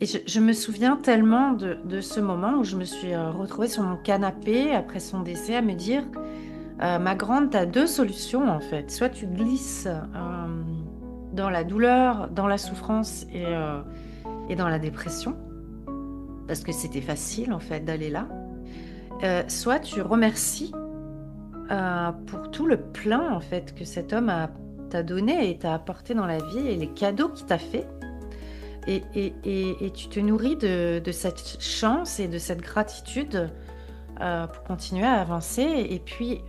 Et je me souviens tellement de ce moment où je me suis retrouvée sur mon canapé après son décès à me dire, ma grande, tu as deux solutions en fait. Soit tu glisses dans la douleur, dans la souffrance et dans la dépression, parce que c'était facile en fait d'aller là. Soit tu remercies pour tout le plein en fait que cet homme t'a donné et t'a apporté dans la vie et les cadeaux qu'il t'a fait. Et tu te nourris de cette chance et de cette gratitude pour continuer à avancer. Et puis,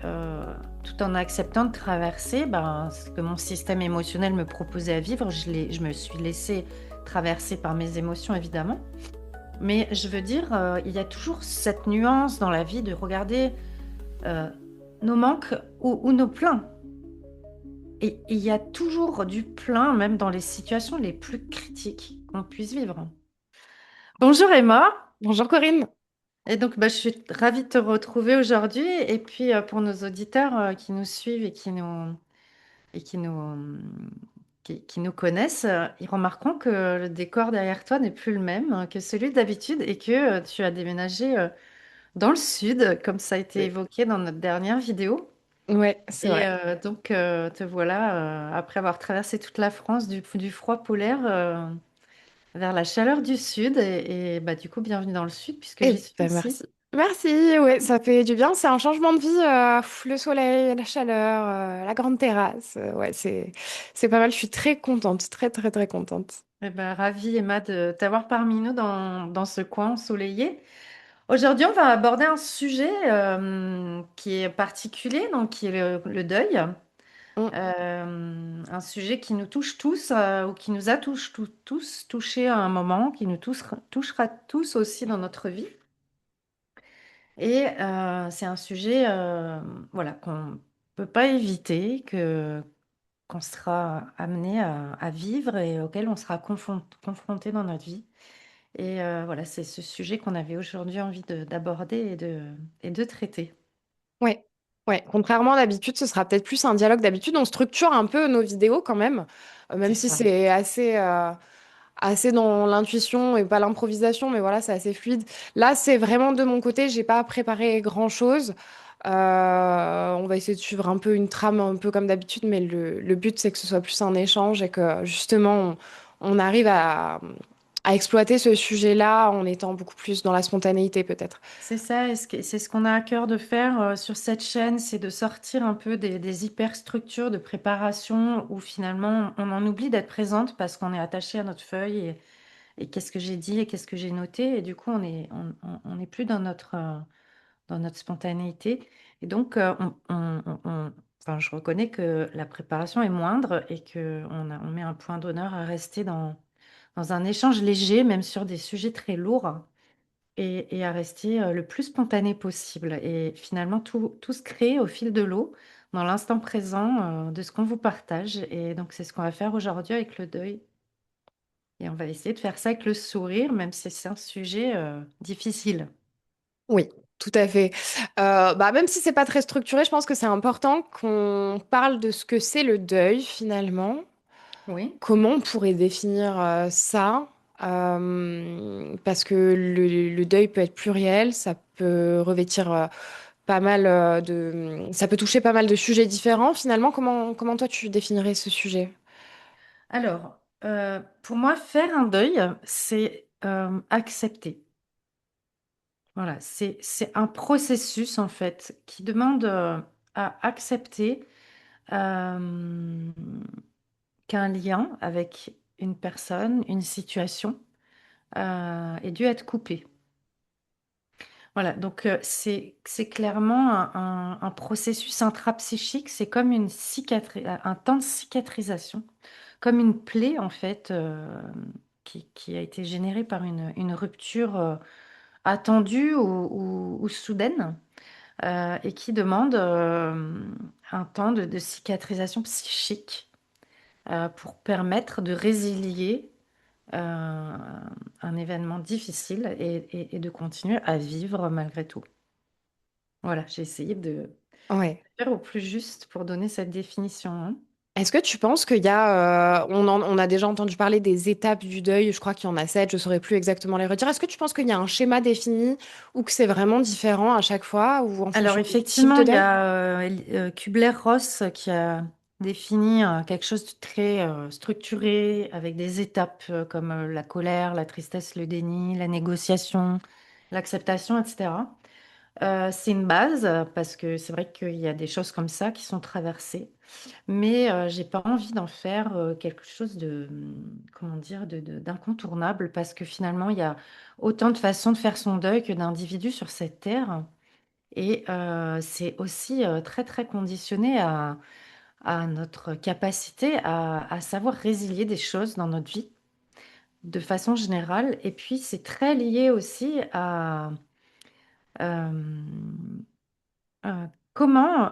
tout en acceptant de traverser ce que mon système émotionnel me proposait à vivre, je me suis laissée traverser par mes émotions, évidemment. Mais je veux dire, il y a toujours cette nuance dans la vie de regarder euh, nos manques ou nos pleins. Et il y a toujours du plein, même dans les situations les plus critiques qu'on puisse vivre. Bonjour Emma. Bonjour Corinne. Et donc, je suis ravie de te retrouver aujourd'hui. Et puis, pour nos auditeurs qui nous suivent et et qui nous, qui nous connaissent, ils remarqueront que le décor derrière toi n'est plus le même que celui d'habitude et que tu as déménagé dans le sud, comme ça a été Oui. évoqué dans notre dernière vidéo. Ouais, c'est Et vrai. donc, te voilà, après avoir traversé toute la France du froid polaire vers la chaleur du sud. Et du coup, bienvenue dans le sud puisque Eh j'y suis ben aussi. merci. Merci, ouais, ça fait du bien. C'est un changement de vie. Le soleil, la chaleur, la grande terrasse. Ouais, c'est pas mal. Je suis très contente, très très très contente. Eh ben, ravie, Emma, de t'avoir parmi nous dans ce coin ensoleillé. Aujourd'hui, on va aborder un sujet qui est particulier, donc qui est le deuil. Mm. Un sujet qui nous touche tous ou qui nous a tous touchés à un moment, qui nous touchera tous aussi dans notre vie. Et c'est un sujet voilà, qu'on ne peut pas éviter, qu'on sera amené à vivre et auquel on sera confronté dans notre vie. Et voilà, c'est ce sujet qu'on avait aujourd'hui envie d'aborder et de traiter. Ouais, ouais. Contrairement à d'habitude, ce sera peut-être plus un dialogue. D'habitude, on structure un peu nos vidéos quand même, C'est même si ça. c'est assez dans l'intuition et pas l'improvisation, mais voilà, c'est assez fluide. Là, c'est vraiment de mon côté, j'ai pas préparé grand-chose. On va essayer de suivre un peu une trame, un peu comme d'habitude, mais le but, c'est que ce soit plus un échange et que justement, on arrive à exploiter ce sujet-là en étant beaucoup plus dans la spontanéité, peut-être. C'est ça, et c'est ce qu'on a à cœur de faire sur cette chaîne, c'est de sortir un peu des hyperstructures de préparation où finalement on en oublie d'être présente parce qu'on est attaché à notre feuille et qu'est-ce que j'ai dit et qu'est-ce que j'ai noté et du coup on n'est plus dans notre spontanéité. Et donc enfin, je reconnais que la préparation est moindre et que on met un point d'honneur à rester dans un échange léger, même sur des sujets très lourds et à rester le plus spontané possible. Et finalement, tout se crée au fil de l'eau, dans l'instant présent de ce qu'on vous partage. Et donc, c'est ce qu'on va faire aujourd'hui avec le deuil. Et on va essayer de faire ça avec le sourire, même si c'est un sujet difficile. Oui, tout à fait. Même si c'est pas très structuré, je pense que c'est important qu'on parle de ce que c'est le deuil finalement. Oui, Comment on pourrait définir ça? Parce que le deuil peut être pluriel, ça peut revêtir pas mal ça peut toucher pas mal de sujets différents. Finalement, comment toi tu définirais ce sujet? alors, pour moi, faire un deuil, c'est accepter. Voilà, c'est un processus en fait qui demande à accepter euh, qu'un lien avec une personne, une situation, ait dû être coupé. Voilà, donc c'est clairement un processus intrapsychique, c'est comme un temps de cicatrisation, comme une plaie en fait qui a été générée par une rupture attendue ou soudaine et qui demande un temps de cicatrisation psychique pour permettre de résilier euh, un événement difficile et de continuer à vivre malgré tout. Voilà, j'ai essayé de Ouais. faire au plus juste pour donner cette définition, hein. Est-ce que tu penses qu'il y a, on a déjà entendu parler des étapes du deuil, je crois qu'il y en a 7, je saurais plus exactement les redire. Est-ce que tu penses qu'il y a un schéma défini ou que c'est vraiment différent à chaque fois ou en Alors fonction du type effectivement, de il y deuil? a Kubler-Ross qui a défini quelque chose de très structuré avec des étapes comme la colère, la tristesse, le déni, la négociation, l'acceptation, etc. C'est une base parce que c'est vrai qu'il y a des choses comme ça qui sont traversées, mais j'ai pas envie d'en faire quelque chose de, comment dire, d'incontournable parce que finalement, il y a autant de façons de faire son deuil que d'individus sur cette terre. Et c'est aussi très, très conditionné à notre capacité à savoir résilier des choses dans notre vie de façon générale. Et puis, c'est très lié aussi à euh, comment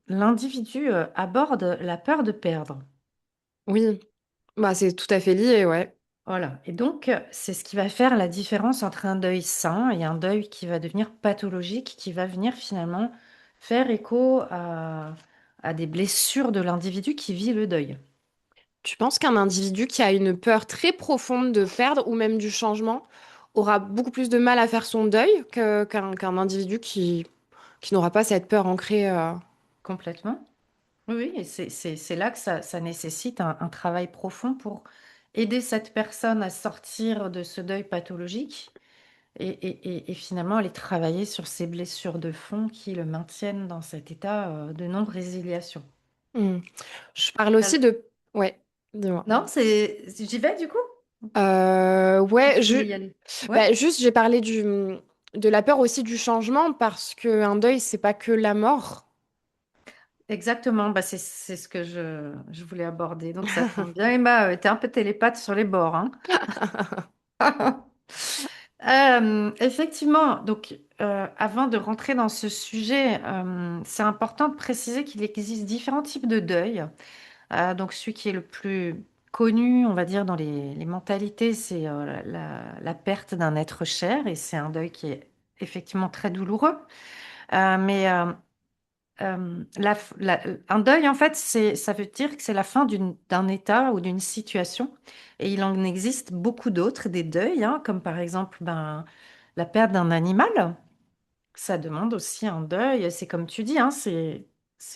l'individu aborde la peur de perdre. Oui, bah c'est tout à fait lié, ouais. Voilà. Et donc, c'est ce qui va faire la différence entre un deuil sain et un deuil qui va devenir pathologique, qui va venir finalement faire écho à des blessures de l'individu qui vit le deuil. Tu penses qu'un individu qui a une peur très profonde de perdre ou même du changement aura beaucoup plus de mal à faire son deuil qu'un individu qui n'aura pas cette peur ancrée Complètement. Oui, oui, et c'est là que ça nécessite un travail profond pour aider cette personne à sortir de ce deuil pathologique et finalement aller travailler sur ces blessures de fond qui le maintiennent dans cet état de non-résiliation. Hmm. Je parle aussi de... Ouais, dis-moi. Non, j'y vais du coup? Ou Ouais, tu voulais y aller? Ouais, bah, juste, j'ai parlé de la peur aussi du changement parce qu'un deuil, c'est pas que la mort. exactement. Bah, c'est ce que je voulais aborder. Donc ça tombe bien. Emma, t'es un peu télépathe sur les bords, hein. Effectivement, donc avant de rentrer dans ce sujet, c'est important de préciser qu'il existe différents types de deuil. Donc celui qui est le plus connu, on va dire, dans les mentalités, c'est la perte d'un être cher et c'est un deuil qui est effectivement très douloureux. Mais un deuil, en fait, ça veut dire que c'est la fin d'un état ou d'une situation. Et il en existe beaucoup d'autres, des deuils, hein, comme par exemple la perte d'un animal. Ça demande aussi un deuil. C'est comme tu dis, hein, c'est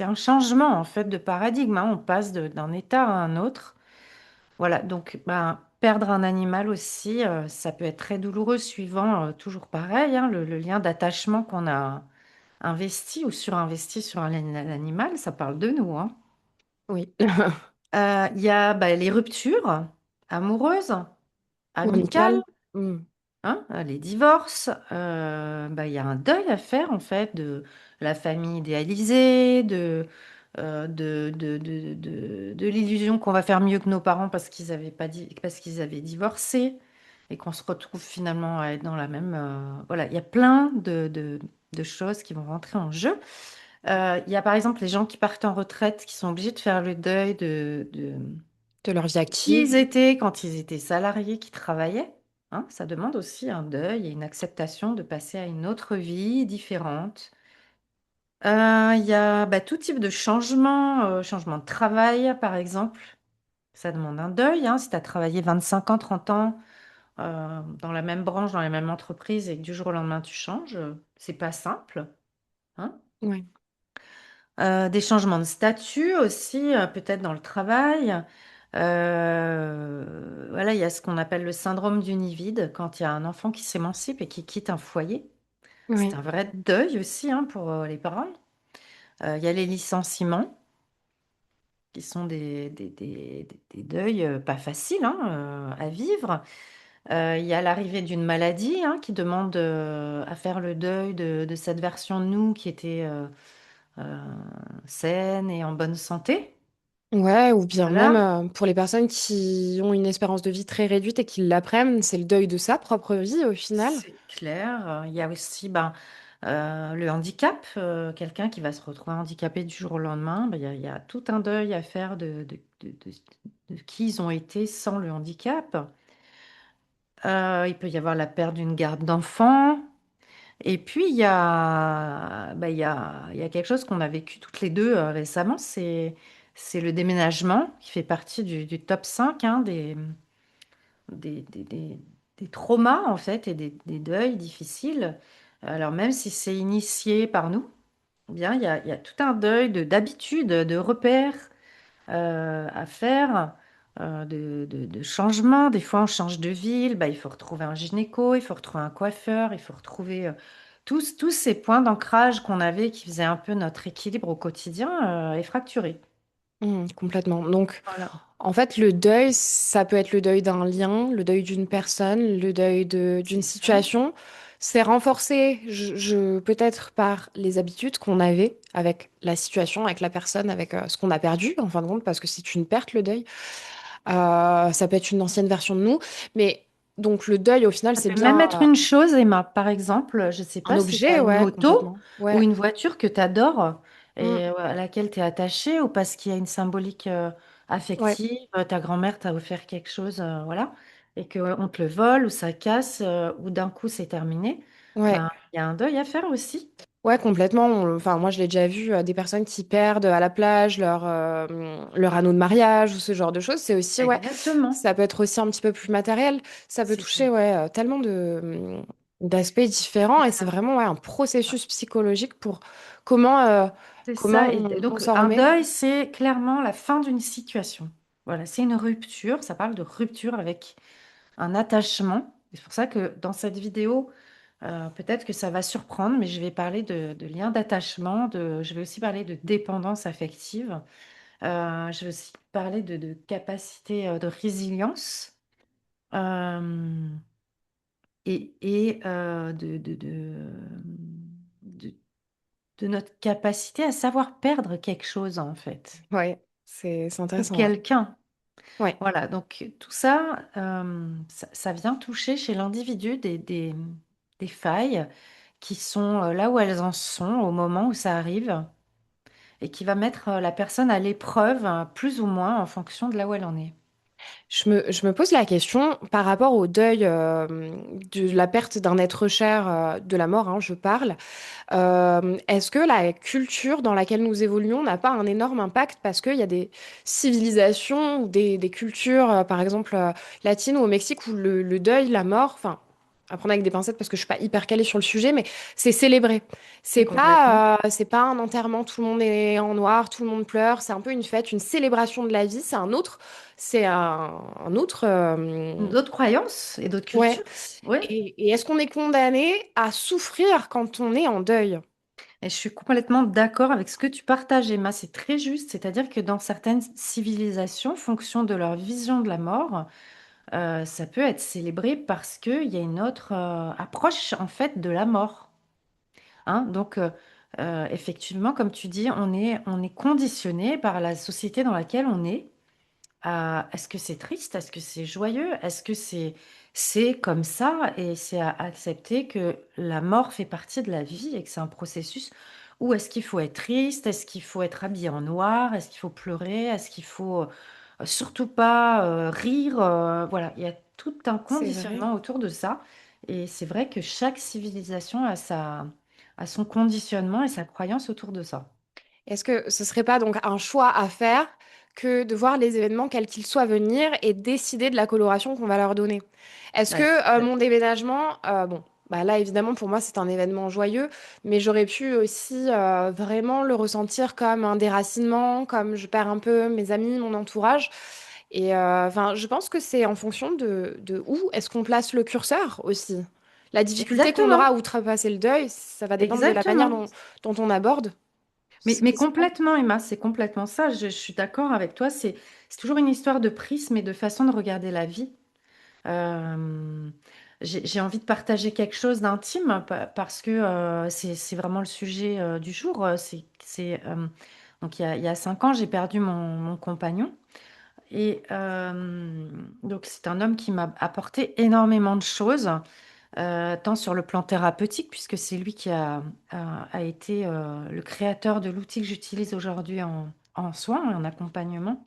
un changement en fait de paradigme, hein. On passe d'un état à un autre. Voilà, donc perdre un animal aussi, ça peut être très douloureux suivant toujours pareil, hein, le lien d'attachement qu'on a investi ou surinvesti sur un animal, ça parle de nous, hein. Oui. Il y a les ruptures amoureuses, Ou amicales, amical. Hmm. hein, les divorces. Il y a un deuil à faire en fait de la famille idéalisée, de l'illusion qu'on va faire mieux que nos parents parce qu'ils avaient pas dit, parce qu'ils avaient divorcé et qu'on se retrouve finalement à être dans la même. Voilà, il y a plein de choses qui vont rentrer en jeu. Il y a par exemple les gens qui partent en retraite, qui sont obligés de faire le deuil De leur vie de qui ils active. étaient quand ils étaient salariés, qui travaillaient. Hein, ça demande aussi un deuil et une acceptation de passer à une autre vie différente. Il y a tout type de changement, changement de travail par exemple. Ça demande un deuil, hein. Si tu as travaillé 25 ans, 30 ans dans la même branche, dans la même entreprise et que du jour au lendemain tu changes, c'est pas simple, hein. Ouais. Des changements de statut aussi, peut-être dans le travail. Voilà, il y a ce qu'on appelle le syndrome du nid vide, quand il y a un enfant qui s'émancipe et qui quitte un foyer. C'est Oui. un vrai deuil aussi hein, pour les parents. Il y a les licenciements, qui sont des deuils pas faciles hein, à vivre. Il y a l'arrivée d'une maladie hein, qui demande à faire le deuil de cette version de nous qui était euh, saine et en bonne santé. Ouais, ou bien même Voilà, pour les personnes qui ont une espérance de vie très réduite et qui l'apprennent, c'est le deuil de sa propre vie au final. c'est clair. Il y a aussi le handicap, quelqu'un qui va se retrouver handicapé du jour au lendemain. Il y a tout un deuil à faire de qui ils ont été sans le handicap. Il peut y avoir la perte d'une garde d'enfant. Et puis, il y a quelque chose qu'on a vécu toutes les deux récemment, c'est c'est le déménagement qui fait partie du top 5 hein, des, des- des- des traumas en fait et des deuils difficiles. Alors même si c'est initié par nous, eh bien il y a tout un deuil d'habitudes, de repères à faire, de changements. Des fois on change de ville, bah, il faut retrouver un gynéco, il faut retrouver un coiffeur, il faut retrouver tous ces points d'ancrage qu'on avait qui faisaient un peu notre équilibre au quotidien est fracturé. Complètement. Donc, Voilà, en fait, le deuil, ça peut être le deuil d'un lien, le deuil d'une personne, le deuil d'une c'est ça. situation. C'est renforcé, peut-être par les habitudes qu'on avait avec la situation, avec la personne, avec ce qu'on a perdu, en fin de compte, parce que c'est une perte, le deuil. Ça peut être une ancienne version de nous. Mais donc, le deuil, au final, Ça c'est peut même bien être une chose, Emma. Par exemple, je ne sais un pas si tu as objet, une ouais, moto complètement. ou Ouais. une voiture que tu adores Mm. et à laquelle tu es attaché ou parce qu'il y a une symbolique Ouais. affective, ta grand-mère t'a offert quelque chose, voilà, et qu'on te le vole ou ça casse ou d'un coup c'est terminé, Ouais. ben, il y a un deuil à faire aussi. Ouais, complètement. Enfin, moi, je l'ai déjà vu, des personnes qui perdent à la plage leur anneau de mariage ou ce genre de choses. C'est aussi, ouais, Exactement. ça peut être aussi un petit peu plus matériel. Ça peut C'est ça. toucher, ouais, tellement d'aspects différents C'est et c'est ça. vraiment, ouais, un processus psychologique pour comment, euh, C'est comment ça. Et on donc, s'en un remet. deuil, c'est clairement la fin d'une situation. Voilà, c'est une rupture. Ça parle de rupture avec un attachement. C'est pour ça que dans cette vidéo, peut-être que ça va surprendre, mais je vais parler de lien d'attachement, je vais aussi parler de dépendance affective, je vais aussi parler de capacité de résilience euh, et de, de notre capacité à savoir perdre quelque chose en fait, Ouais, c'est ou intéressant, ouais. quelqu'un. Ouais. Voilà, donc tout ça, ça vient toucher chez l'individu des failles qui sont là où elles en sont au moment où ça arrive et qui va mettre la personne à l'épreuve, plus ou moins en fonction de là où elle en est. Je me pose la question par rapport au deuil de la perte d'un être cher, de la mort, hein, je parle. Est-ce que la culture dans laquelle nous évoluons n'a pas un énorme impact parce qu'il y a des civilisations ou des cultures, par exemple, latines ou au Mexique, où le deuil, la mort, enfin, à prendre avec des pincettes parce que je suis pas hyper calée sur le sujet, mais c'est célébré. Mais complètement. C'est pas un enterrement, tout le monde est en noir, tout le monde pleure. C'est un peu une fête, une célébration de la vie. C'est un autre, D'autres croyances et d'autres ouais. cultures. Oui. Et est-ce qu'on est condamné à souffrir quand on est en deuil? Et je suis complètement d'accord avec ce que tu partages, Emma. C'est très juste. C'est-à-dire que dans certaines civilisations, en fonction de leur vision de la mort, ça peut être célébré parce qu'il y a une autre approche en fait de la mort. Hein. Donc, effectivement, comme tu dis, on est conditionné par la société dans laquelle on est. Est-ce que c'est triste? Est-ce que c'est joyeux? Est-ce que c'est comme ça et c'est à accepter que la mort fait partie de la vie et que c'est un processus? Ou est-ce qu'il faut être triste? Est-ce qu'il faut être habillé en noir? Est-ce qu'il faut pleurer? Est-ce qu'il faut surtout pas rire? Voilà, il y a tout un C'est vrai. conditionnement autour de ça. Et c'est vrai que chaque civilisation a son conditionnement et sa croyance autour de ça. Est-ce que ce serait pas donc un choix à faire que de voir les événements quels qu'ils soient venir et décider de la coloration qu'on va leur donner? Est-ce Ouais, que mon déménagement, bon, bah là évidemment pour moi c'est un événement joyeux, mais j'aurais pu aussi vraiment le ressentir comme un déracinement, comme je perds un peu mes amis, mon entourage. Et enfin, je pense que c'est en fonction de où est-ce qu'on place le curseur aussi. La difficulté qu'on aura exactement, à outrepasser le deuil, ça va dépendre de la manière exactement. dont on aborde ce Mais qui se passe. complètement, Emma, c'est complètement ça. Je suis d'accord avec toi. C'est toujours une histoire de prisme et de façon de regarder la vie. Euh, j'ai envie de partager quelque chose d'intime parce que c'est vraiment le sujet du jour. Donc il y a 5 ans, j'ai perdu mon compagnon. Et donc c'est un homme qui m'a apporté énormément de choses. Tant sur le plan thérapeutique, puisque c'est lui qui a été le créateur de l'outil que j'utilise aujourd'hui en soins et en accompagnement.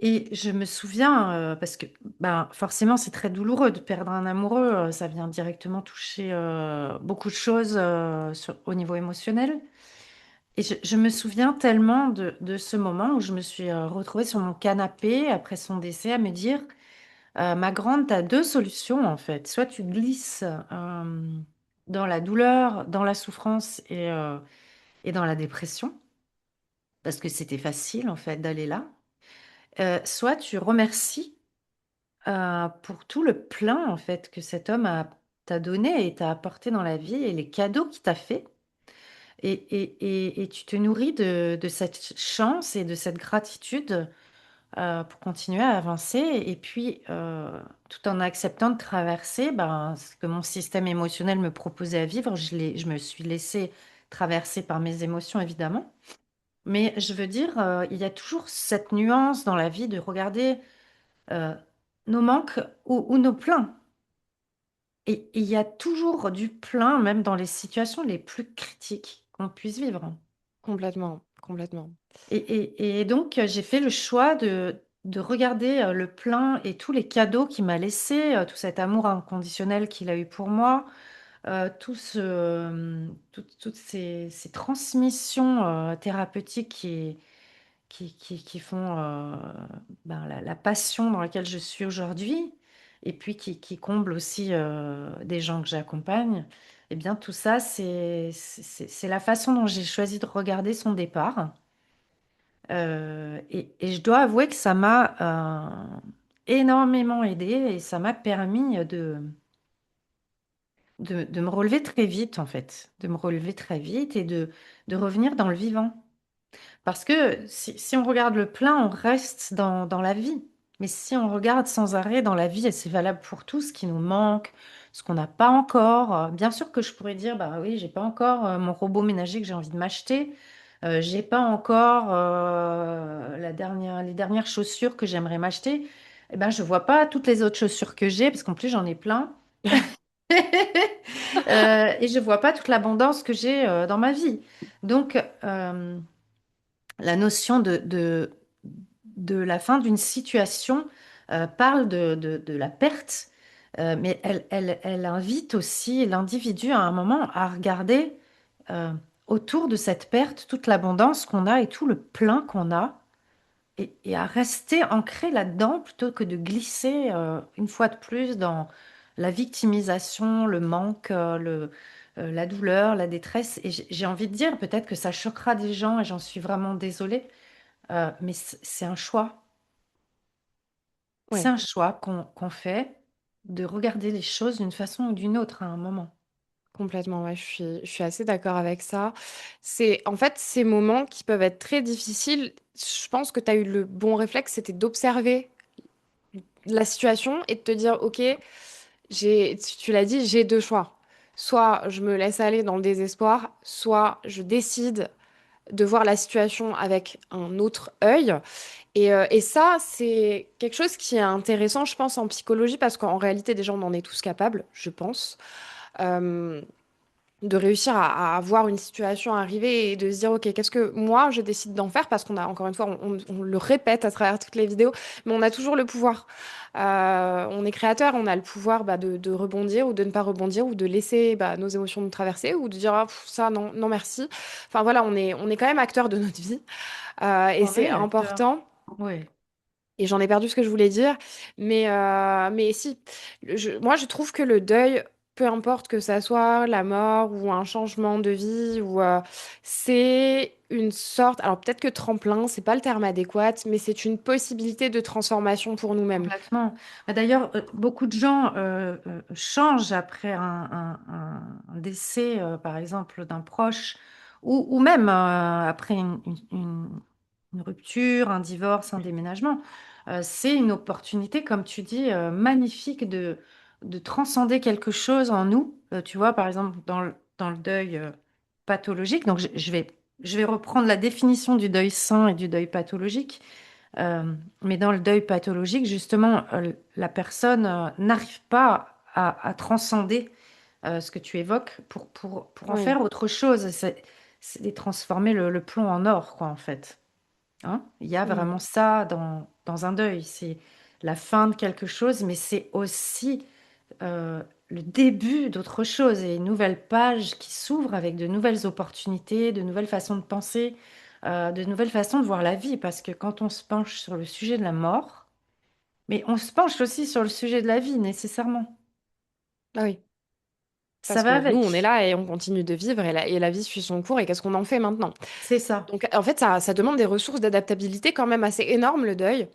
Et je me souviens, parce que ben, forcément c'est très douloureux de perdre un amoureux, ça vient directement toucher beaucoup de choses au niveau émotionnel. Et je me souviens tellement de ce moment où je me suis retrouvée sur mon canapé après son décès à me dire, ma grande, tu as deux solutions en fait. Soit tu glisses dans la douleur, dans la souffrance et dans la dépression, parce que c'était facile en fait d'aller là. Soit tu remercies pour tout le plein en fait que cet homme t'a donné et t'a apporté dans la vie et les cadeaux qu'il t'a fait. Et tu te nourris de cette chance et de cette gratitude pour continuer à avancer. Et puis, tout en acceptant de traverser ben, ce que mon système émotionnel me proposait à vivre, je me suis laissée traverser par mes émotions, évidemment. Mais je veux dire, il y a toujours cette nuance dans la vie de regarder euh, nos manques ou nos pleins. Et il y a toujours du plein, même dans les situations les plus critiques qu'on puisse vivre. Complètement, complètement. Et donc, j'ai fait le choix de regarder le plein et tous les cadeaux qu'il m'a laissés, tout cet amour inconditionnel qu'il a eu pour moi, toutes ces transmissions thérapeutiques qui font ben, la passion dans laquelle je suis aujourd'hui, et puis qui comblent aussi des gens que j'accompagne. Eh bien, tout ça, c'est la façon dont j'ai choisi de regarder son départ. Et je dois avouer que ça m'a énormément aidé et ça m'a permis de me relever très vite, en fait, de me relever très vite et de revenir dans le vivant. Parce que si on regarde le plein, on reste dans la vie. Mais si on regarde sans arrêt dans la vie, et c'est valable pour tout, ce qui nous manque, ce qu'on n'a pas encore, bien sûr que je pourrais dire, bah oui, j'ai pas encore mon robot ménager que j'ai envie de m'acheter, j'ai pas encore les dernières chaussures que j'aimerais m'acheter. Eh ben, je vois pas toutes les autres chaussures que j'ai, parce qu'en plus j'en ai plein. Et je vois pas toute l'abondance que j'ai dans ma vie. Donc, la notion de la fin d'une situation parle de la perte, mais elle invite aussi l'individu à un moment à regarder euh, autour de cette perte toute l'abondance qu'on a et tout le plein qu'on a, et à rester ancré là-dedans plutôt que de glisser une fois de plus dans la victimisation, le manque, la douleur, la détresse. Et j'ai envie de dire, peut-être que ça choquera des gens et j'en suis vraiment désolée. Mais c'est un choix. C'est Ouais, un choix qu'on fait de regarder les choses d'une façon ou d'une autre à un moment. complètement. Ouais, je suis assez d'accord avec ça. C'est en fait ces moments qui peuvent être très difficiles. Je pense que tu as eu le bon réflexe, c'était d'observer la situation et de te dire, OK, tu l'as dit, j'ai deux choix. Soit je me laisse aller dans le désespoir, soit je décide de voir la situation avec un autre œil. Et ça, c'est quelque chose qui est intéressant, je pense, en psychologie, parce qu'en réalité, déjà, on en est tous capables, je pense. Euh, de réussir à voir une situation arriver et de se dire, OK, qu'est-ce que moi, je décide d'en faire? Parce qu'on a, encore une fois, on le répète à travers toutes les vidéos, mais on a toujours le pouvoir. On est créateur, on a le pouvoir bah, de rebondir ou de ne pas rebondir ou de laisser bah, nos émotions nous traverser ou de dire, ah, pff, ça, non, non, merci. Enfin voilà, on est quand même acteur de notre vie et On c'est est acteur. important. Oui, Et j'en ai perdu ce que je voulais dire. Mais si, moi je trouve que le deuil, peu importe que ça soit la mort ou un changement de vie, c'est une sorte, alors peut-être que tremplin, c'est pas le terme adéquat, mais c'est une possibilité de transformation pour nous-mêmes. complètement. D'ailleurs, beaucoup de gens changent après un décès, par exemple, d'un proche, ou même après une rupture, un divorce, un déménagement. C'est une opportunité, comme tu dis, magnifique de transcender quelque chose en nous. Tu vois, par exemple, dans le deuil pathologique. Donc, je vais reprendre la définition du deuil sain et du deuil pathologique. Mais dans le deuil pathologique, justement, la personne n'arrive pas à transcender ce que tu évoques pour en Oui, faire autre chose. C'est de transformer le plomb en or, quoi, en fait. Hein. Il y a oui, vraiment ça dans un deuil. C'est la fin de quelque chose, mais c'est aussi le début d'autre chose et une nouvelle page qui s'ouvre avec de nouvelles opportunités, de nouvelles façons de penser, de nouvelles façons de voir la vie. Parce que quand on se penche sur le sujet de la mort, mais on se penche aussi sur le sujet de la vie, nécessairement. Ah oui, Ça parce va que nous, on est avec. là et on continue de vivre et la vie suit son cours et qu'est-ce qu'on en fait maintenant? C'est ça. Donc, en fait, ça demande des ressources d'adaptabilité quand même assez énormes, le deuil.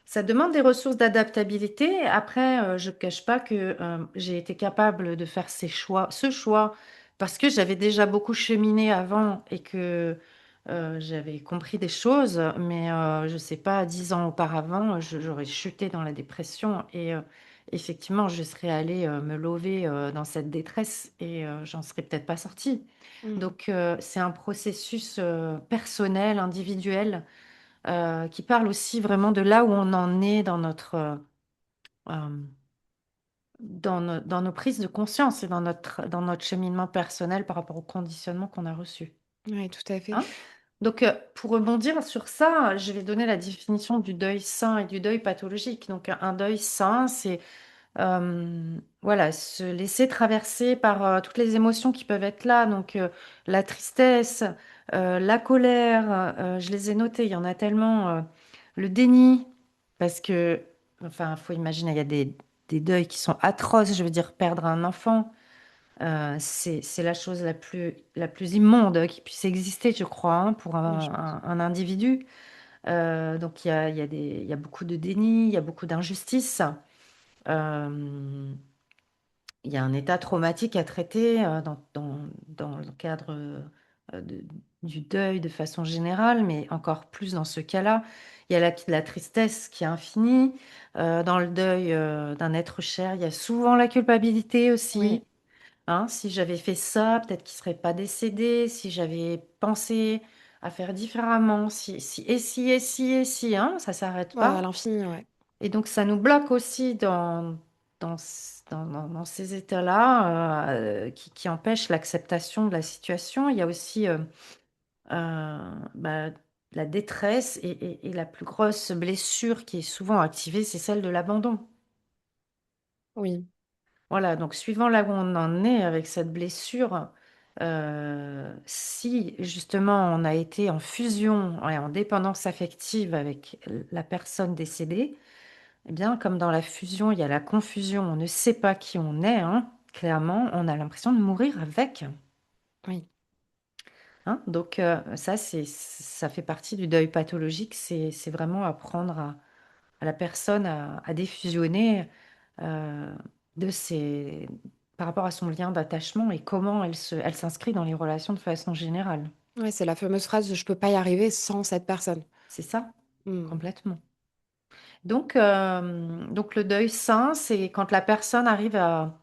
Ça demande des ressources d'adaptabilité. Après, je ne cache pas que j'ai été capable de faire ce choix, parce que j'avais déjà beaucoup cheminé avant et que j'avais compris des choses. Mais je ne sais pas, 10 ans auparavant, j'aurais chuté dans la dépression et effectivement, je serais allée me lever dans cette détresse et j'en serais peut-être pas sortie. Mm. Donc, c'est un processus personnel, individuel qui parle aussi vraiment de là où on en est dans euh, dans nos prises de conscience et dans notre cheminement personnel par rapport au conditionnement qu'on a reçu. Oui, tout à fait. Hein? Donc, pour rebondir sur ça, je vais donner la définition du deuil sain et du deuil pathologique. Donc, un deuil sain, c'est voilà, se laisser traverser par toutes les émotions qui peuvent être là. Donc, la tristesse, la colère, je les ai notées. Il y en a tellement. Le déni, parce que, enfin, faut imaginer, il y a des deuils qui sont atroces. Je veux dire, perdre un enfant, c'est la chose la plus immonde qui puisse exister, je crois, hein, pour Oui, je pense. un individu. Donc, il y a beaucoup de déni, il y a beaucoup d'injustice. Euh, il y a un état traumatique à traiter dans le cadre du deuil de façon générale, mais encore plus dans ce cas-là. Il y a la tristesse qui est infinie. Dans le deuil d'un être cher, il y a souvent la culpabilité Oui, aussi. Hein, si j'avais fait ça, peut-être qu'il ne serait pas décédé. Si j'avais pensé à faire différemment, et si, et si, hein, ça ne s'arrête ouais, à pas. l'infini, ouais. Et donc, ça nous bloque aussi dans ces états-là qui empêchent l'acceptation de la situation. Il y a aussi bah, la détresse et la plus grosse blessure qui est souvent activée, c'est celle de l'abandon. Oui, Voilà, donc suivant là où on en est avec cette blessure, si justement on a été en fusion et en dépendance affective avec la personne décédée, eh bien, comme dans la fusion, il y a la confusion, on ne sait pas qui on est, hein. Clairement, on a l'impression de mourir avec. oui. Hein. Donc, ça fait partie du deuil pathologique, c'est vraiment apprendre à la personne à défusionner euh, de ses, par rapport à son lien d'attachement et comment elle s'inscrit dans les relations de façon générale. Ouais, c'est la fameuse phrase je peux pas y arriver sans cette personne. C'est ça, Mm. complètement. Donc le deuil sain, c'est quand la personne arrive à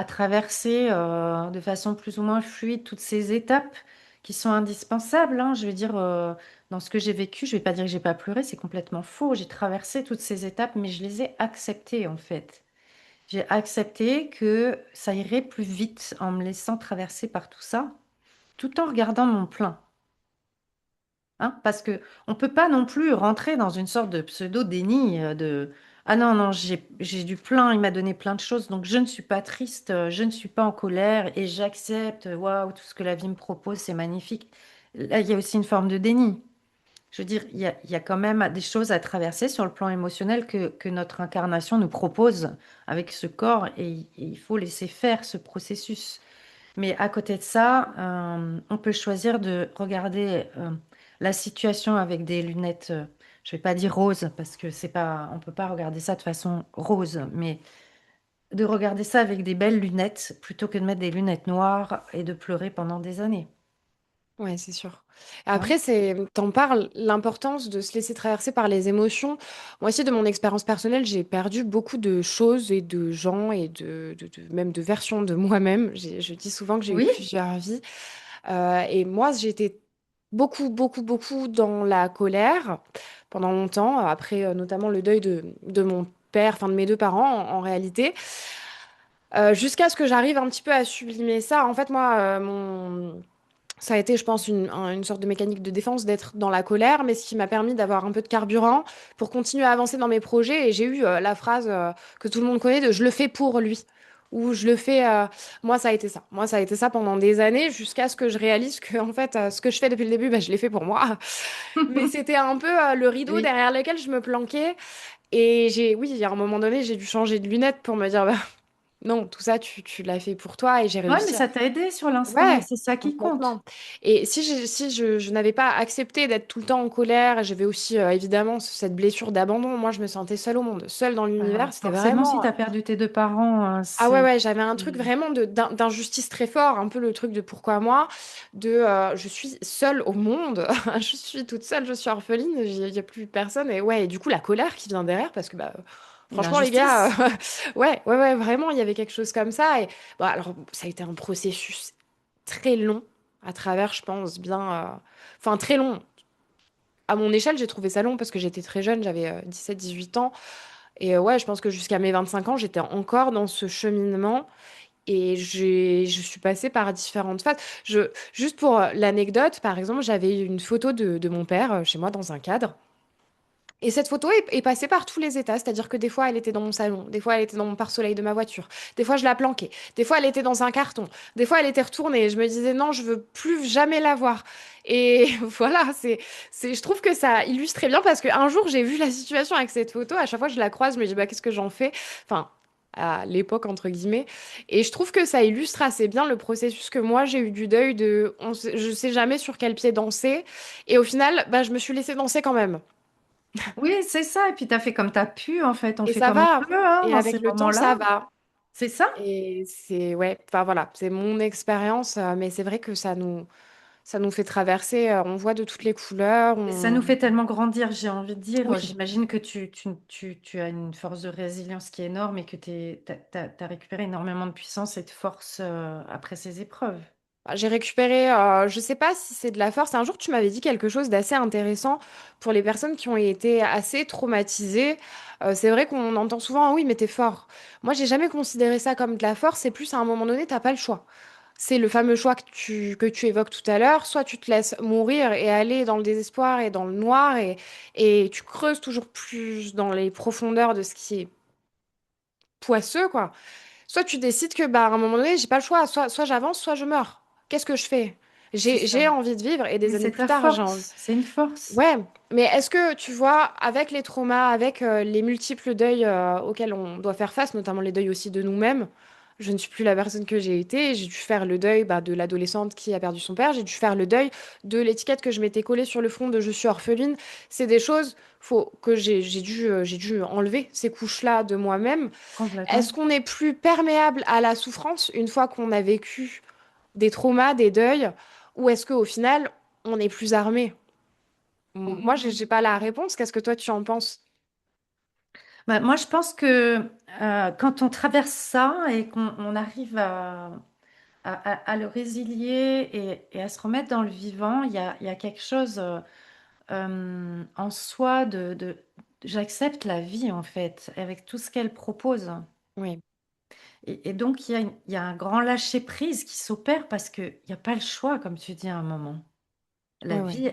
traverser de façon plus ou moins fluide toutes ces étapes qui sont indispensables. Hein. Je veux dire, dans ce que j'ai vécu, je vais pas dire que j'ai pas pleuré, c'est complètement faux. J'ai traversé toutes ces étapes, mais je les ai acceptées en fait. J'ai accepté que ça irait plus vite en me laissant traverser par tout ça, tout en regardant mon plein. Hein, parce que on peut pas non plus rentrer dans une sorte de pseudo-déni de ah non, non, j'ai du plein, il m'a donné plein de choses, donc je ne suis pas triste, je ne suis pas en colère et j'accepte, waouh, tout ce que la vie me propose, c'est magnifique. Là, il y a aussi une forme de déni. Je veux dire, il y a quand même des choses à traverser sur le plan émotionnel que notre incarnation nous propose avec ce corps et il faut laisser faire ce processus. Mais à côté de ça, on peut choisir de regarder la situation avec des lunettes, je vais pas dire roses, parce que c'est pas, on peut pas regarder ça de façon rose, mais de regarder ça avec des belles lunettes plutôt que de mettre des lunettes noires et de pleurer pendant des années. Ouais, c'est sûr. Hein. Après, t'en parles, l'importance de se laisser traverser par les émotions. Moi aussi, de mon expérience personnelle, j'ai perdu beaucoup de choses et de gens et même de versions de moi-même. Je dis souvent que j'ai eu Oui, plusieurs vies. Et moi, j'étais beaucoup dans la colère pendant longtemps, après notamment le deuil de mon père, enfin de mes deux parents en réalité. Jusqu'à ce que j'arrive un petit peu à sublimer ça. En fait, moi, Ça a été, je pense, une sorte de mécanique de défense d'être dans la colère, mais ce qui m'a permis d'avoir un peu de carburant pour continuer à avancer dans mes projets. Et j'ai eu la phrase que tout le monde connaît de je le fais pour lui. Ou je le fais. Moi, ça a été ça. Moi, ça a été ça pendant des années jusqu'à ce que je réalise que, en fait, ce que je fais depuis le début, bah, je l'ai fait pour moi. Mais c'était un peu le rideau Oui. derrière lequel je me planquais. Et oui, à un moment donné, j'ai dû changer de lunettes pour me dire, bah, non, tout ça, tu l'as fait pour toi et j'ai Ouais, mais réussi. ça t'a aidé sur l'instant et Ouais, c'est ça qui compte. complètement. Et si je n'avais pas accepté d'être tout le temps en colère, j'avais aussi évidemment cette blessure d'abandon. Moi, je me sentais seule au monde, seule dans l'univers. C'était Forcément, si vraiment. tu as perdu tes deux parents, Ah ouais, c'est... ouais, j'avais un truc vraiment d'injustice très fort, un peu le truc de pourquoi moi, je suis seule au monde, je suis toute seule, je suis orpheline, il n'y a plus personne. Et ouais, et du coup, la colère qui vient derrière, parce que bah, franchement, les gars, L'injustice. ouais, ouais, ouais, vraiment, il y avait quelque chose comme ça. Et bon, alors, ça a été un processus très long à travers, je pense, bien. Enfin, très long. À mon échelle, j'ai trouvé ça long parce que j'étais très jeune, j'avais 17, 18 ans. Et ouais, je pense que jusqu'à mes 25 ans, j'étais encore dans ce cheminement. Et je suis passée par différentes phases. Juste pour l'anecdote, par exemple, j'avais une photo de mon père chez moi dans un cadre. Et cette photo est passée par tous les états, c'est-à-dire que des fois elle était dans mon salon, des fois elle était dans mon pare-soleil de ma voiture, des fois je la planquais, des fois elle était dans un carton, des fois elle était retournée et je me disais non, je veux plus jamais la voir. Et voilà, je trouve que ça illustre très bien parce qu'un jour j'ai vu la situation avec cette photo, à chaque fois que je la croise, je me dis bah qu'est-ce que j'en fais? Enfin, à l'époque entre guillemets. Et je trouve que ça illustre assez bien le processus que moi j'ai eu du deuil je sais jamais sur quel pied danser. Et au final, bah je me suis laissée danser quand même. Oui, c'est ça. Et puis, tu as fait comme tu as pu, en fait. On Et fait ça comme on va. peut, hein, Et dans ces avec le temps, moments-là. ça va. C'est ça. Et c'est, ouais, enfin voilà, c'est mon expérience, mais c'est vrai que ça nous fait traverser, on voit de toutes les couleurs, Et ça nous fait tellement grandir, j'ai envie de dire. Oui. J'imagine que tu as une force de résilience qui est énorme et que tu as récupéré énormément de puissance et de force après ces épreuves. Bah, j'ai récupéré, je sais pas si c'est de la force. Un jour, tu m'avais dit quelque chose d'assez intéressant pour les personnes qui ont été assez traumatisées. C'est vrai qu'on entend souvent, ah oui, mais t'es fort. Moi, j'ai jamais considéré ça comme de la force. C'est plus à un moment donné, t'as pas le choix. C'est le fameux choix que tu évoques tout à l'heure. Soit tu te laisses mourir et aller dans le désespoir et dans le noir et tu creuses toujours plus dans les profondeurs de ce qui est poisseux, quoi. Soit tu décides que, bah, à un moment donné, j'ai pas le choix. Soit j'avance, soit je meurs. Qu'est-ce que je fais? C'est J'ai ça. envie de vivre et Mais des années c'est plus ta tard, j'ai envie. force. C'est une force. Ouais, mais est-ce que tu vois, avec les traumas, avec les multiples deuils auxquels on doit faire face, notamment les deuils aussi de nous-mêmes, je ne suis plus la personne que j'ai été. J'ai dû faire le deuil bah, de l'adolescente qui a perdu son père. J'ai dû faire le deuil de l'étiquette que je m'étais collée sur le front de je suis orpheline. C'est des choses que j'ai dû enlever ces couches-là de moi-même. Est-ce Complètement. qu'on est plus perméable à la souffrance une fois qu'on a vécu des traumas, des deuils, ou est-ce qu'au final, on est plus armé? Moi, j'ai pas la réponse. Qu'est-ce que toi, tu en penses? Bah, moi, je pense que quand on traverse ça et qu'on arrive à le résilier et à se remettre dans le vivant, il y a quelque chose en soi j'accepte la vie en fait, avec tout ce qu'elle propose. Oui, Et donc, il y a un grand lâcher-prise qui s'opère parce qu'il n'y a pas le choix, comme tu dis à un moment. La oui, oui, vie,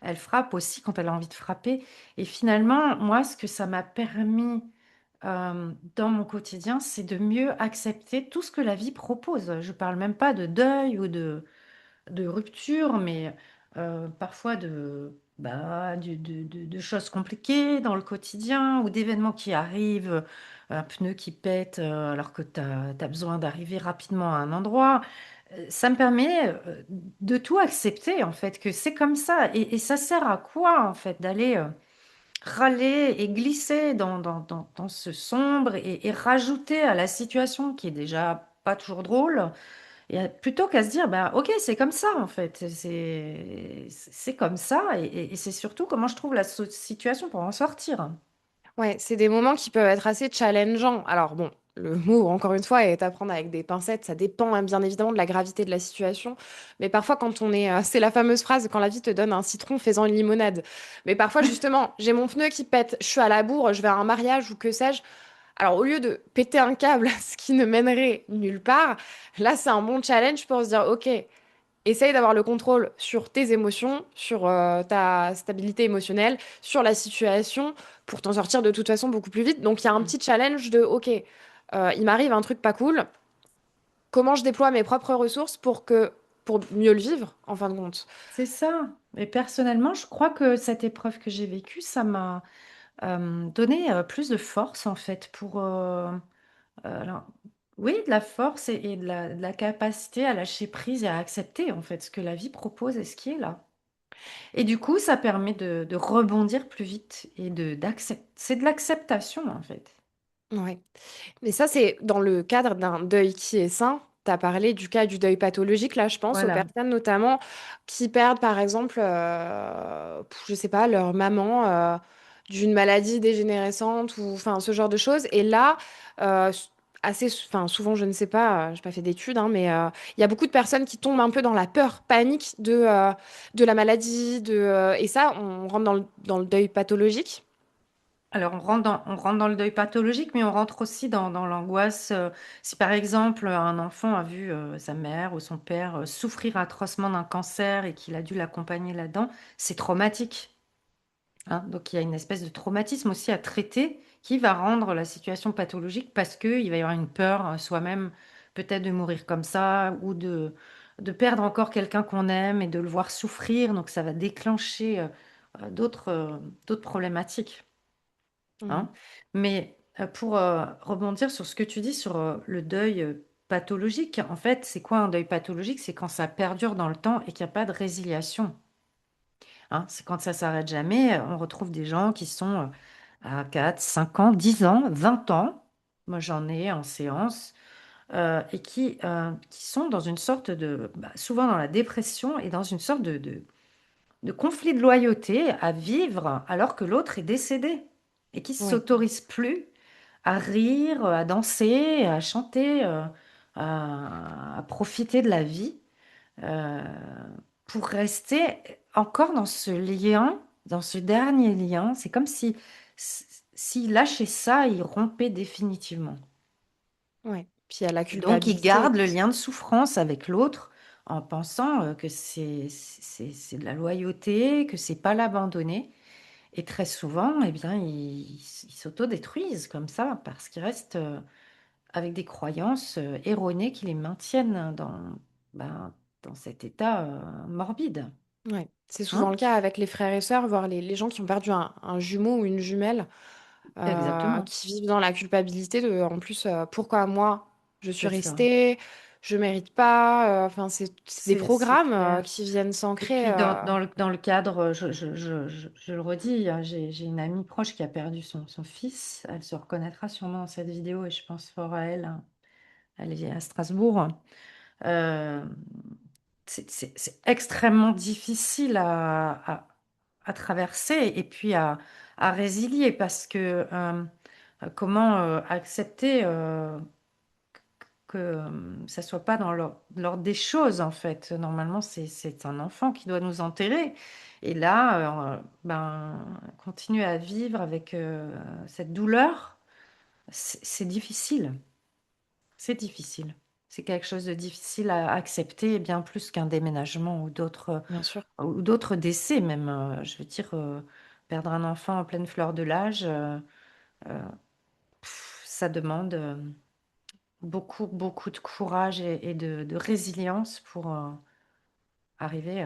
elle frappe aussi quand elle a envie de frapper. Et finalement, moi, ce que ça m'a permis dans mon quotidien, c'est de mieux accepter tout ce que la vie propose. Je parle même pas de deuil ou de rupture, mais parfois de choses compliquées dans le quotidien ou d'événements qui arrivent, un pneu qui pète alors que tu as besoin d'arriver rapidement à un endroit. Ça me permet de tout accepter, en fait, que c'est comme ça. Et ça sert à quoi, en fait, d'aller râler et glisser dans ce sombre et rajouter à la situation qui est déjà pas toujours drôle plutôt qu'à se dire, bah, ok, c'est comme ça en fait, c'est comme ça et c'est surtout comment je trouve la situation pour en sortir. ouais, c'est des moments qui peuvent être assez challengeants. Alors bon, le mot, encore une fois, est à prendre avec des pincettes. Ça dépend, hein, bien évidemment, de la gravité de la situation. Mais parfois, quand on est... c'est la fameuse phrase, quand la vie te donne un citron, fais-en une limonade. Mais parfois, justement, j'ai mon pneu qui pète, je suis à la bourre, je vais à un mariage ou que sais-je. Alors, au lieu de péter un câble, ce qui ne mènerait nulle part, là, c'est un bon challenge pour se dire, OK, essaye d'avoir le contrôle sur tes émotions, sur ta stabilité émotionnelle, sur la situation, pour t'en sortir de toute façon beaucoup plus vite. Donc il y a un petit challenge de, ok, il m'arrive un truc pas cool, comment je déploie mes propres ressources pour mieux le vivre, en fin de compte. C'est ça. Et personnellement, je crois que cette épreuve que j'ai vécue, ça m'a donné plus de force en fait pour alors, oui, de la force et de la capacité à lâcher prise et à accepter en fait ce que la vie propose et ce qui est là. Et du coup, ça permet de rebondir plus vite et d'accepter. C'est de l'acceptation en fait. Ouais. Mais ça, c'est dans le cadre d'un deuil qui est sain. Tu as parlé du cas du deuil pathologique. Là, je pense aux Voilà. personnes notamment qui perdent, par exemple, je sais pas, leur maman d'une maladie dégénérescente ou enfin ce genre de choses. Et là, enfin, souvent, je ne sais pas, j'ai pas fait d'études, hein, mais il y a beaucoup de personnes qui tombent un peu dans la peur, panique de la maladie. Et ça, on rentre dans le deuil pathologique. Alors, on rentre dans le deuil pathologique, mais on rentre aussi dans l'angoisse. Si par exemple, un enfant a vu sa mère ou son père souffrir atrocement d'un cancer et qu'il a dû l'accompagner là-dedans, c'est traumatique. Hein. Donc, il y a une espèce de traumatisme aussi à traiter qui va rendre la situation pathologique parce qu'il va y avoir une peur soi-même, peut-être de mourir comme ça ou de perdre encore quelqu'un qu'on aime et de le voir souffrir. Donc, ça va déclencher d'autres problématiques. Mm. Hein. Mais pour rebondir sur ce que tu dis sur le deuil pathologique, en fait, c'est quoi un deuil pathologique? C'est quand ça perdure dans le temps et qu'il n'y a pas de résiliation. Hein. C'est quand ça s'arrête jamais. On retrouve des gens qui sont à 4, 5 ans, 10 ans, 20 ans. Moi, j'en ai en séance. Et qui sont dans une sorte souvent dans la dépression et dans une sorte de conflit de loyauté à vivre alors que l'autre est décédé et qui Oui, s'autorise plus à rire, à danser, à chanter, à profiter de la vie, euh, pour rester encore dans ce lien, dans ce dernier lien. C'est comme si, s'il lâchait ça, il rompait définitivement. oui. Puis il y a la Et donc, il culpabilité garde le aussi. lien de souffrance avec l'autre en pensant que c'est de la loyauté, que c'est pas l'abandonner. Et très souvent, eh bien, ils s'autodétruisent comme ça parce qu'ils restent avec des croyances erronées qui les maintiennent ben, dans cet état morbide. Ouais. C'est souvent Hein. le cas avec les frères et sœurs, voire les gens qui ont perdu un jumeau ou une jumelle, Exactement, qui vivent dans la culpabilité de, en plus, pourquoi moi, je suis c'est ça. restée, je mérite pas. Enfin, c'est des C'est programmes clair. qui viennent Et s'ancrer. puis, dans le cadre, je le redis, hein, j'ai une amie proche qui a perdu son fils. Elle se reconnaîtra sûrement dans cette vidéo et je pense fort à elle. Hein. Elle est à Strasbourg. Euh, c'est extrêmement difficile à traverser et puis à résilier parce que comment accepter que ça soit pas dans l'ordre des choses en fait. Normalement, c'est un enfant qui doit nous enterrer. Et là, continuer à vivre avec cette douleur, c'est difficile. C'est difficile. C'est quelque chose de difficile à accepter, bien plus qu'un déménagement Bien sûr. ou d'autres décès même. Je veux dire, perdre un enfant en pleine fleur de l'âge, euh, ça demande beaucoup, beaucoup de courage et de résilience pour arriver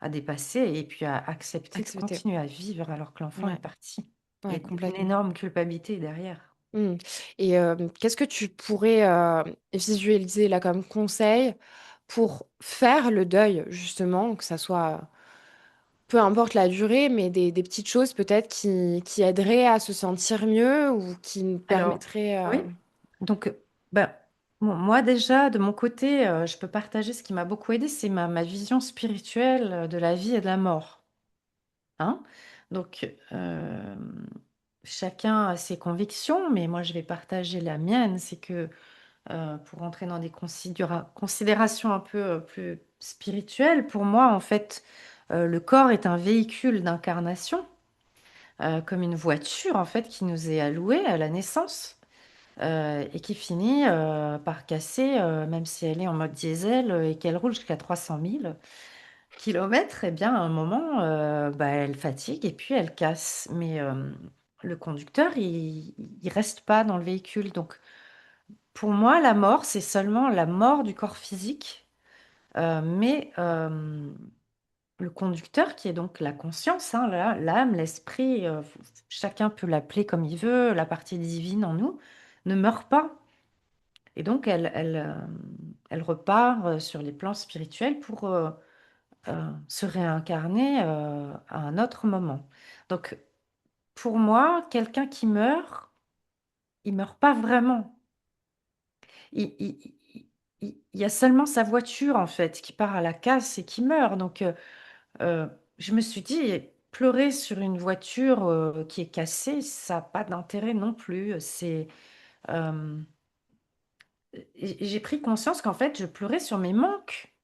à dépasser et puis à accepter de Accepter. continuer à vivre alors que l'enfant est Ouais, parti. ouais, Et une complètement. énorme culpabilité derrière. Mm. Et qu'est-ce que tu pourrais visualiser là comme conseil pour faire le deuil, justement, que ça soit peu importe la durée, mais des petites choses peut-être qui aideraient à se sentir mieux ou qui nous Alors, permettraient... oui. Donc, ben, moi déjà, de mon côté, je peux partager ce qui m'a beaucoup aidé, c'est ma vision spirituelle de la vie et de la mort. Hein. Donc, chacun a ses convictions, mais moi, je vais partager la mienne. C'est que pour entrer dans des considérations un peu plus spirituelles, pour moi, en fait, le corps est un véhicule d'incarnation, comme une voiture, en fait, qui nous est allouée à la naissance. et qui finit par casser, même si elle est en mode diesel et qu'elle roule jusqu'à 300 000 kilomètres, eh bien, à un moment, bah, elle fatigue et puis elle casse. Mais le conducteur, il reste pas dans le véhicule. Donc, pour moi, la mort, c'est seulement la mort du corps physique, mais le conducteur, qui est donc la conscience, hein, l'âme, l'esprit, chacun peut l'appeler comme il veut, la partie divine en nous, ne meurt pas. Et donc, elle repart sur les plans spirituels pour se réincarner à un autre moment. Donc, pour moi, quelqu'un qui meurt, il meurt pas vraiment. Il y a seulement sa voiture, en fait, qui part à la casse et qui meurt. Donc, euh, je me suis dit, pleurer sur une voiture qui est cassée, ça n'a pas d'intérêt non plus. Euh, j'ai pris conscience qu'en fait, je pleurais sur mes manques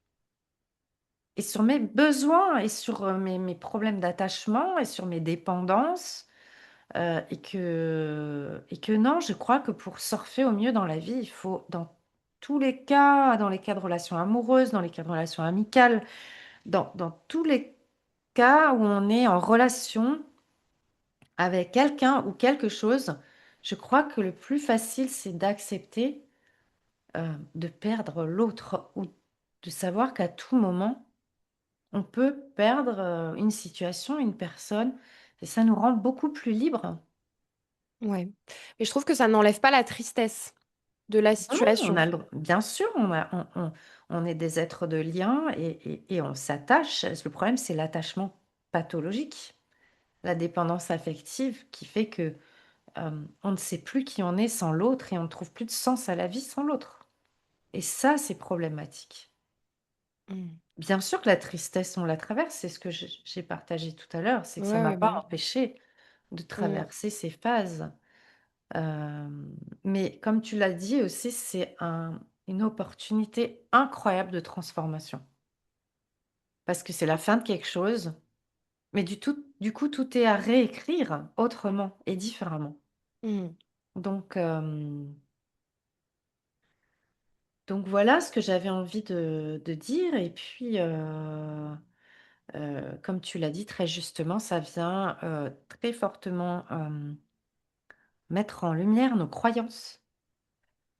et sur mes besoins et sur mes problèmes d'attachement et sur mes dépendances. Et que non, je crois que pour surfer au mieux dans la vie, il faut, dans tous les cas, dans les cas de relations amoureuses, dans les cas de relations amicales, dans tous les cas où on est en relation avec quelqu'un ou quelque chose, je crois que le plus facile, c'est d'accepter de perdre l'autre ou de savoir qu'à tout moment, on peut perdre une situation, une personne, et ça nous rend beaucoup plus libres. Ouais. Mais je trouve que ça n'enlève pas la tristesse de la Non, on situation. a bien sûr, on est des êtres de lien et on s'attache. Le problème, c'est l'attachement pathologique, la dépendance affective qui fait que on ne sait plus qui on est sans l'autre et on ne trouve plus de sens à la vie sans l'autre. Et ça, c'est problématique. Mm. Bien sûr que la tristesse, on la traverse, c'est ce que j'ai partagé tout à l'heure, c'est que ça Ouais, m'a ouais, pas bah oui. empêché de Mm. traverser ces phases. Euh, mais comme tu l'as dit aussi, c'est une opportunité incroyable de transformation. Parce que c'est la fin de quelque chose, mais du coup, tout est à réécrire autrement et différemment. Mm. Donc, donc voilà ce que j'avais envie de dire. Et puis, comme tu l'as dit très justement, ça vient très fortement mettre en lumière nos croyances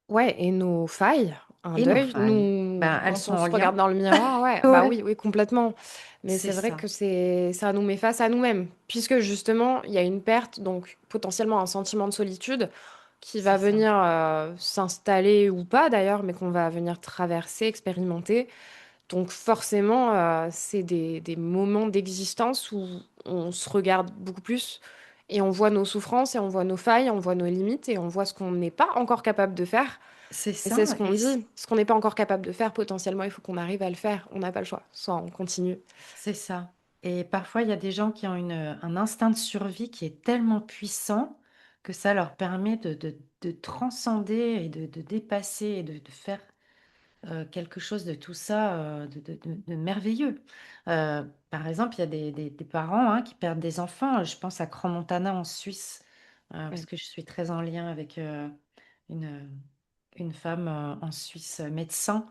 Ouais, et nos failles, un et nos deuil, failles. nous, Ben, elles quand sont on en se regarde lien. dans le miroir, ouais, bah Ouais, oui, oui, complètement. Mais c'est c'est vrai ça. que ça nous met face à nous-mêmes, puisque justement, il y a une perte, donc potentiellement un sentiment de solitude qui va C'est ça. venir s'installer ou pas d'ailleurs, mais qu'on va venir traverser, expérimenter. Donc forcément, c'est des moments d'existence où on se regarde beaucoup plus et on voit nos souffrances et on voit nos failles, on voit nos limites et on voit ce qu'on n'est pas encore capable de faire. C'est Et c'est ce ça. qu'on dit, ce qu'on n'est pas encore capable de faire, potentiellement, il faut qu'on arrive à le faire. On n'a pas le choix. Soit on continue. C'est ça. Et parfois, il y a des gens qui ont un instinct de survie qui est tellement puissant que ça leur permet de transcender et de dépasser et de faire quelque chose de tout ça de merveilleux. Par exemple, il y a des parents hein, qui perdent des enfants. Je pense à Crans-Montana en Suisse, parce Ouais. que je suis très en lien avec une, une femme en Suisse, médecin,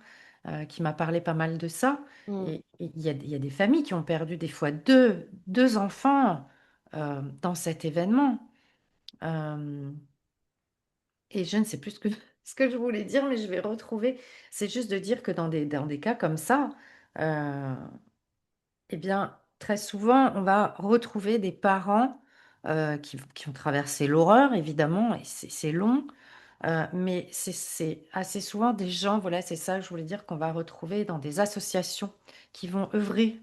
qui m'a parlé pas mal de ça. Mm. Et il y a des familles qui ont perdu des fois deux enfants dans cet événement. Euh, et je ne sais plus ce que je voulais dire, mais je vais retrouver. C'est juste de dire que dans des cas comme ça, euh, eh bien, très souvent, on va retrouver des parents qui ont traversé l'horreur, évidemment, et c'est long, mais c'est assez souvent des gens, voilà, c'est ça que je voulais dire, qu'on va retrouver dans des associations qui vont œuvrer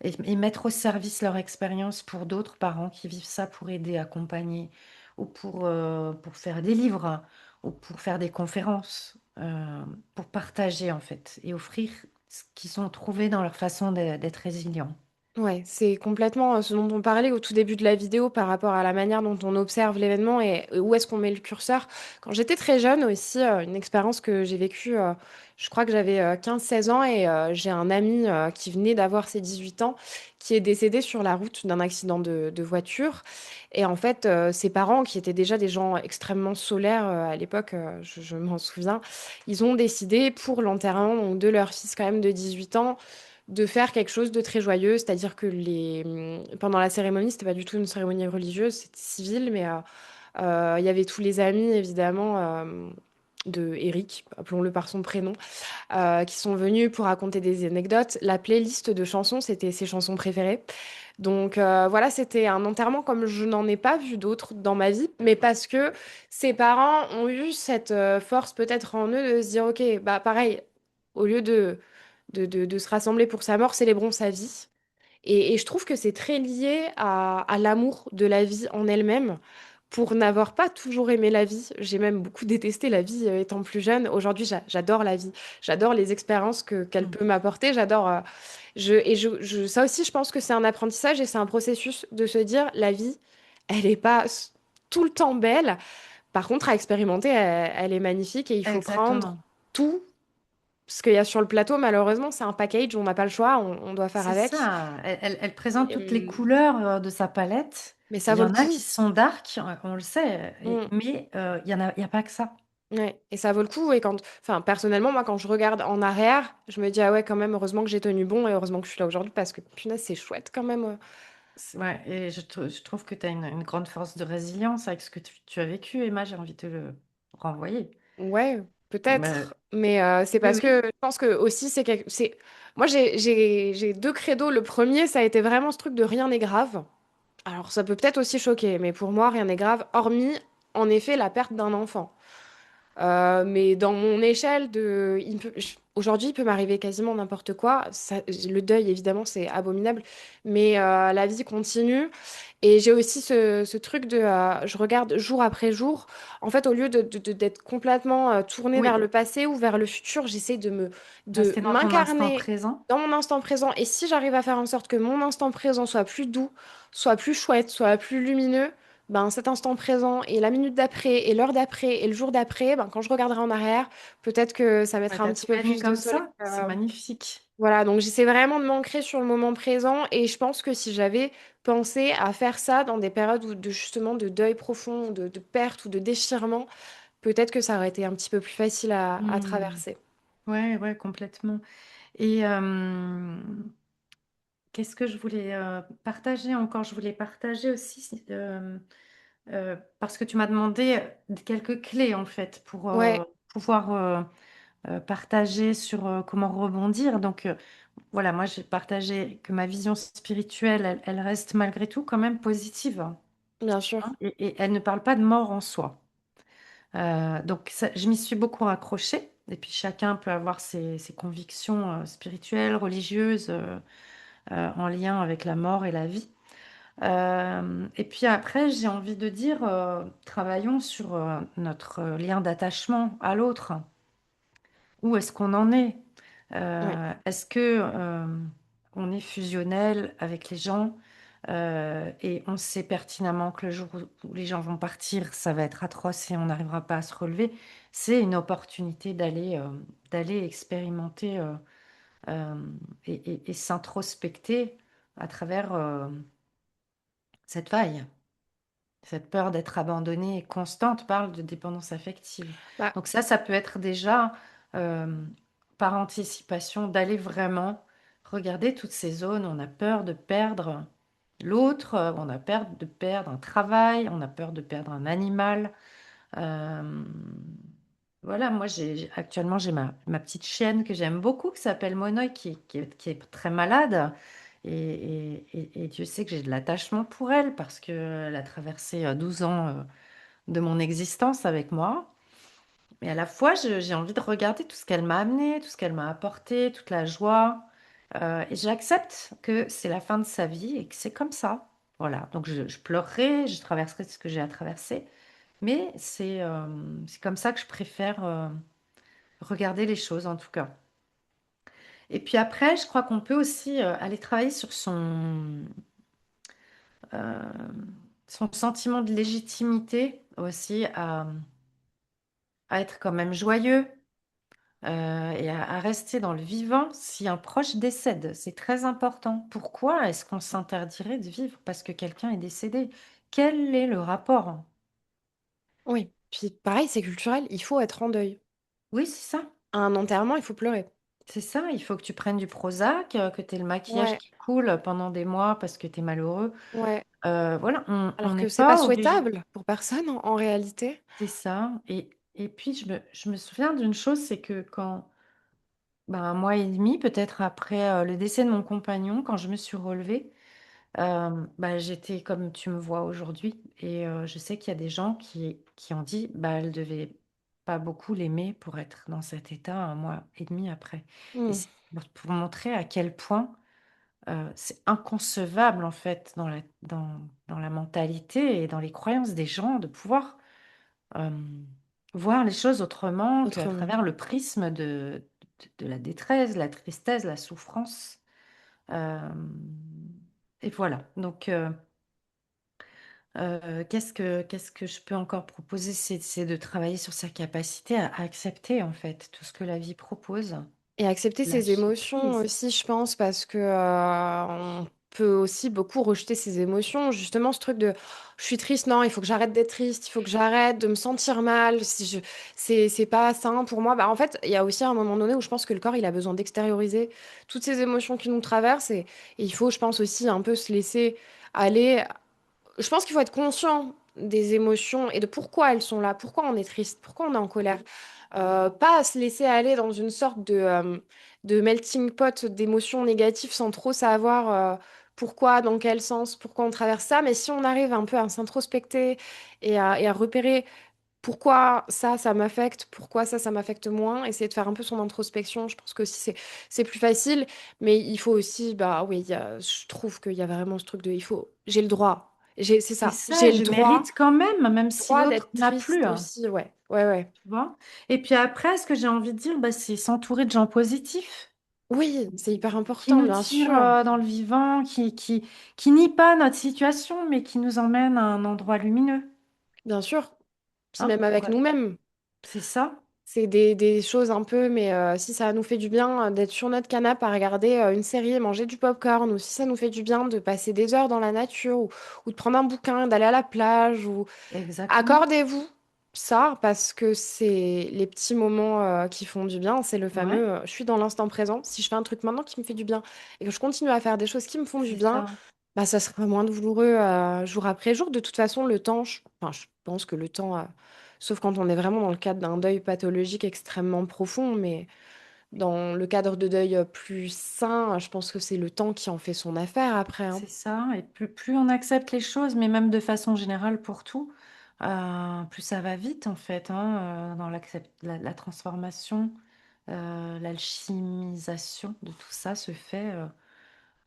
et mettre au service leur expérience pour d'autres parents qui vivent ça, pour aider, accompagner, ou pour faire des livres, hein, ou pour faire des conférences, pour partager en fait, et offrir ce qu'ils ont trouvé dans leur façon d'être résilients. Ouais, c'est complètement ce dont on parlait au tout début de la vidéo par rapport à la manière dont on observe l'événement et où est-ce qu'on met le curseur. Quand j'étais très jeune aussi, une expérience que j'ai vécue, je crois que j'avais 15-16 ans et j'ai un ami qui venait d'avoir ses 18 ans qui est décédé sur la route d'un accident de voiture. Et en fait, ses parents, qui étaient déjà des gens extrêmement solaires à l'époque, je m'en souviens, ils ont décidé pour l'enterrement donc, de leur fils quand même de 18 ans de faire quelque chose de très joyeux, c'est-à-dire que pendant la cérémonie, c'était pas du tout une cérémonie religieuse, c'était civil, mais il y avait tous les amis évidemment de Eric, appelons-le par son prénom, qui sont venus pour raconter des anecdotes. La playlist de chansons, c'était ses chansons préférées. Donc voilà, c'était un enterrement comme je n'en ai pas vu d'autres dans ma vie, mais parce que ses parents ont eu cette force peut-être en eux de se dire, ok, bah pareil, au lieu de se rassembler pour sa mort, célébrons sa vie. Et je trouve que c'est très lié à l'amour de la vie en elle-même. Pour n'avoir pas toujours aimé la vie, j'ai même beaucoup détesté la vie étant plus jeune. Aujourd'hui, j'adore la vie. J'adore les expériences qu'elle Mm. peut m'apporter. J'adore. Ça aussi, je pense que c'est un apprentissage et c'est un processus de se dire la vie, elle n'est pas tout le temps belle. Par contre, à expérimenter, elle est magnifique et il faut prendre Exactement. tout ce qu'il y a sur le plateau. Malheureusement, c'est un package, on n'a pas le choix, on doit faire C'est avec. ça. Elle présente toutes les Et, couleurs de sa palette. mais ça Il y vaut le en a qui coup. sont dark, on le sait, Mm. mais il y a pas que ça. Ouais. Et ça vaut le coup. Et enfin, personnellement, moi, quand je regarde en arrière, je me dis, ah ouais, quand même, heureusement que j'ai tenu bon et heureusement que je suis là aujourd'hui parce que, punaise, c'est chouette quand même. Ouais, et je trouve que tu as une grande force de résilience avec ce que tu as vécu, Emma, j'ai envie de te le renvoyer. Ouais, Mais, peut-être. Mais c'est oui, parce oui. que je pense que aussi, c'est... Moi, j'ai deux credos. Le premier, ça a été vraiment ce truc de rien n'est grave. Alors, ça peut peut-être aussi choquer, mais pour moi, rien n'est grave, hormis, en effet, la perte d'un enfant. Mais dans mon échelle aujourd'hui, il peut m'arriver quasiment n'importe quoi. Le deuil, évidemment, c'est abominable, mais la vie continue. Et j'ai aussi ce truc je regarde jour après jour. En fait, au lieu d'être complètement tournée vers Oui, le passé ou vers le futur, j'essaie de rester dans ton instant m'incarner présent. dans mon instant présent. Et si j'arrive à faire en sorte que mon instant présent soit plus doux, soit plus chouette, soit plus lumineux, ben, cet instant présent et la minute d'après et l'heure d'après et le jour d'après, ben, quand je regarderai en arrière, peut-être que ça Bah, mettra un t'as petit tout peu gagné plus de comme soleil. ça, c'est magnifique. Voilà, donc j'essaie vraiment de m'ancrer sur le moment présent et je pense que si j'avais pensé à faire ça dans des périodes justement de deuil profond, de perte ou de déchirement, peut-être que ça aurait été un petit peu plus facile à Hmm. traverser. Ouais, ouais, complètement. Et qu'est-ce que je voulais partager encore? Je voulais partager aussi, parce que tu m'as demandé quelques clés en fait pour Ouais, pouvoir partager sur comment rebondir. Donc voilà, moi j'ai partagé que ma vision spirituelle, elle reste malgré tout quand même positive, hein, bien sûr. et elle ne parle pas de mort en soi. Donc je m'y suis beaucoup raccrochée. Et puis chacun peut avoir ses convictions spirituelles, religieuses, en lien avec la mort et la vie. Et puis après, j'ai envie de dire, travaillons sur notre lien d'attachement à l'autre. Où est-ce qu'on en est? Ouais. Est-ce que on est fusionnel avec les gens, et on sait pertinemment que le jour où les gens vont partir, ça va être atroce et on n'arrivera pas à se relever. C'est une opportunité d'aller expérimenter euh, et s'introspecter à travers cette faille. Cette peur d'être abandonnée constante parle de dépendance affective. Bah, Donc ça peut être déjà, euh, par anticipation, d'aller vraiment regarder toutes ces zones où on a peur de perdre l'autre, on a peur de perdre un travail, on a peur de perdre un animal. Euh, voilà, moi actuellement j'ai ma petite chienne que j'aime beaucoup, qui s'appelle Monoï, qui est très malade. Et Dieu sait que j'ai de l'attachement pour elle parce qu'elle a traversé 12 ans de mon existence avec moi. Mais à la fois, j'ai envie de regarder tout ce qu'elle m'a amené, tout ce qu'elle m'a apporté, toute la joie. Et j'accepte que c'est la fin de sa vie et que c'est comme ça. Voilà, donc je pleurerai, je traverserai ce que j'ai à traverser. Mais c'est comme ça que je préfère regarder les choses, en tout cas. Et puis après, je crois qu'on peut aussi aller travailler sur euh, son sentiment de légitimité aussi à être quand même joyeux et à rester dans le vivant si un proche décède. C'est très important. Pourquoi est-ce qu'on s'interdirait de vivre parce que quelqu'un est décédé? Quel est le rapport? Oui. Puis pareil, c'est culturel, il faut être en deuil. Oui, c'est ça. À un enterrement, il faut pleurer. C'est ça. Il faut que tu prennes du Prozac, que tu aies le maquillage Ouais, qui coule pendant des mois parce que tu es malheureux. ouais. Voilà, on Alors n'est que c'est pas pas obligé. souhaitable pour personne en réalité. C'est ça. Et puis, je me souviens d'une chose, c'est que quand, ben, un mois et demi, peut-être après le décès de mon compagnon, quand je me suis relevée, bah, j'étais comme tu me vois aujourd'hui. Et je sais qu'il y a des gens qui ont dit, bah, elle devait pas beaucoup l'aimer pour être dans cet état un mois et demi après. Et Hmm. c'est pour montrer à quel point c'est inconcevable, en fait, dans la mentalité et dans les croyances des gens de pouvoir euh, voir les choses autrement qu'à Autrement. travers le prisme de la détresse, la tristesse, la souffrance. Euh, et voilà. Donc, qu'est-ce que je peux encore proposer? C'est de travailler sur sa capacité à accepter, en fait, tout ce que la vie propose. Et accepter ses Lâcher émotions prise. aussi, je pense, parce que on peut aussi beaucoup rejeter ses émotions. Justement, ce truc de je suis triste, non, il faut que j'arrête d'être triste, il faut que j'arrête de me sentir mal. Si je, c'est pas sain pour moi. Bah, en fait, il y a aussi un moment donné où je pense que le corps, il a besoin d'extérioriser toutes ces émotions qui nous traversent et il faut, je pense aussi, un peu se laisser aller. Je pense qu'il faut être conscient des émotions et de pourquoi elles sont là, pourquoi on est triste, pourquoi on est en colère. Pas se laisser aller dans une sorte de melting pot d'émotions négatives sans trop savoir pourquoi, dans quel sens, pourquoi on traverse ça. Mais si on arrive un peu à s'introspecter et à repérer pourquoi ça m'affecte, pourquoi ça m'affecte moins, essayer de faire un peu son introspection, je pense que aussi c'est plus facile. Mais il faut aussi, bah oui, je trouve qu'il y a vraiment ce truc de, j'ai le droit. C'est C'est ça, ça, j'ai et le je mérite quand même, même si droit l'autre d'être n'a plus, triste hein, aussi, ouais. Ouais, ouais. tu vois. Et puis après, ce que j'ai envie de dire, bah, c'est s'entourer de gens positifs Oui, c'est hyper qui important, nous bien tirent sûr. dans le vivant, qui nient pas notre situation, mais qui nous emmènent à un endroit lumineux. Bien sûr. Puis Hein, même avec nous-mêmes. c'est ça, C'est des choses un peu, mais si ça nous fait du bien d'être sur notre canapé à regarder une série et manger du popcorn, ou si ça nous fait du bien de passer des heures dans la nature, ou de prendre un bouquin, d'aller à la plage, ou exactement. accordez-vous ça, parce que c'est les petits moments qui font du bien. C'est le Ouais, fameux je suis dans l'instant présent. Si je fais un truc maintenant qui me fait du bien et que je continue à faire des choses qui me font du c'est bien, ça, bah, ça sera moins douloureux jour après jour. De toute façon, le temps, enfin, je pense que le temps, sauf quand on est vraiment dans le cadre d'un deuil pathologique extrêmement profond, mais dans le cadre de deuil plus sain, je pense que c'est le temps qui en fait son affaire après, hein. c'est ça. Et plus on accepte les choses, mais même de façon générale pour tout, plus ça va vite en fait, hein, dans la transformation, l'alchimisation de tout ça se fait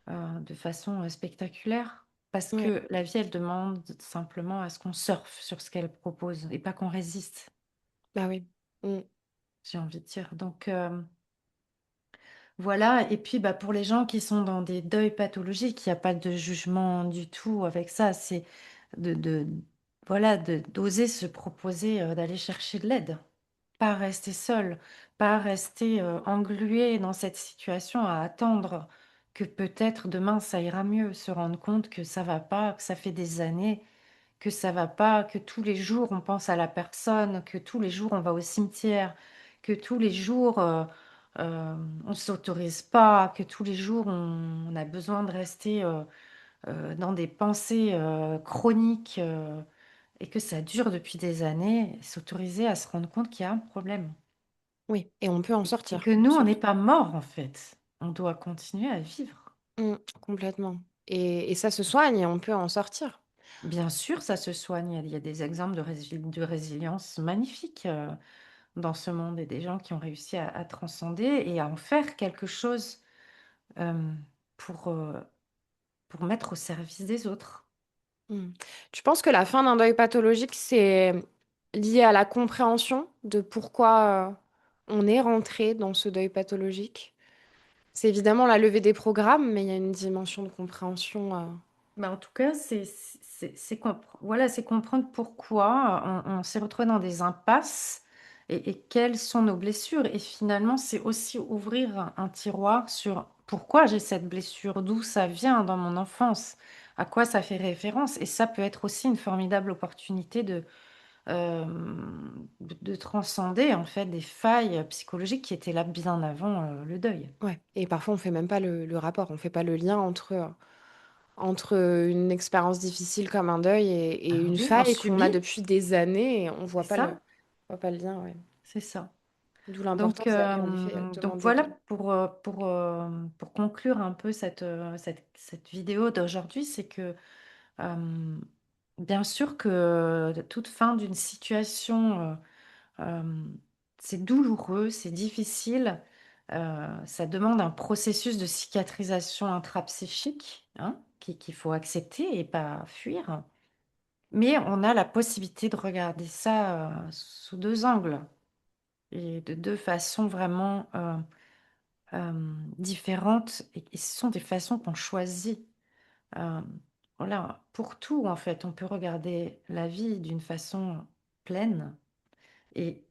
de façon spectaculaire. Parce Ouais, que la vie, elle demande simplement à ce qu'on surfe sur ce qu'elle propose et pas qu'on résiste, bah oui. Mm. j'ai envie de dire. Donc, voilà, et puis bah, pour les gens qui sont dans des deuils pathologiques, il n'y a pas de jugement du tout avec ça. C'est de, voilà, d'oser se proposer d'aller chercher de l'aide, pas rester seul, pas rester englué dans cette situation à attendre que peut-être demain ça ira mieux, se rendre compte que ça va pas, que ça fait des années que ça va pas, que tous les jours on pense à la personne, que tous les jours on va au cimetière, que tous les jours on s'autorise pas, que tous les jours on a besoin de rester dans des pensées chroniques et que ça dure depuis des années, s'autoriser à se rendre compte qu'il y a un problème Oui, et on peut en et sortir, que nous on n'est surtout. pas mort en fait, on doit continuer à vivre. Mm, complètement. Et ça se soigne et on peut en sortir. Bien sûr, ça se soigne. Il y a des exemples de résilience magnifiques. Dans ce monde et des gens qui ont réussi à transcender et à en faire quelque chose euh, pour, euh, pour mettre au service des autres. Mm. Tu penses que la fin d'un deuil pathologique, c'est lié à la compréhension de pourquoi on est rentré dans ce deuil pathologique? C'est évidemment la levée des programmes, mais il y a une dimension de compréhension. En tout cas, voilà, c'est comprendre pourquoi on s'est retrouvé dans des impasses et quelles sont nos blessures. Et finalement, c'est aussi ouvrir un tiroir sur pourquoi j'ai cette blessure, d'où ça vient dans mon enfance, à quoi ça fait référence. Et ça peut être aussi une formidable opportunité euh, de transcender en fait des failles psychologiques qui étaient là bien avant le deuil. Ouais. Et parfois, on fait même pas le rapport, on fait pas le lien entre une expérience difficile comme un deuil et Ah une oui, on faille qu'on a subit, depuis des années et on c'est ça, voit pas le lien, ouais. c'est ça. D'où Donc, l'importance d'aller en effet donc demander de voilà l'aide. pour conclure un peu cette vidéo d'aujourd'hui, c'est que euh, bien sûr que toute fin d'une situation, euh, c'est douloureux, c'est difficile, ça demande un processus de cicatrisation intrapsychique, hein, qu'il faut accepter et pas fuir. Mais on a la possibilité de regarder ça sous deux angles et de deux façons vraiment différentes. Et ce sont des façons qu'on choisit. Euh, voilà, pour tout, en fait, on peut regarder la vie d'une façon pleine et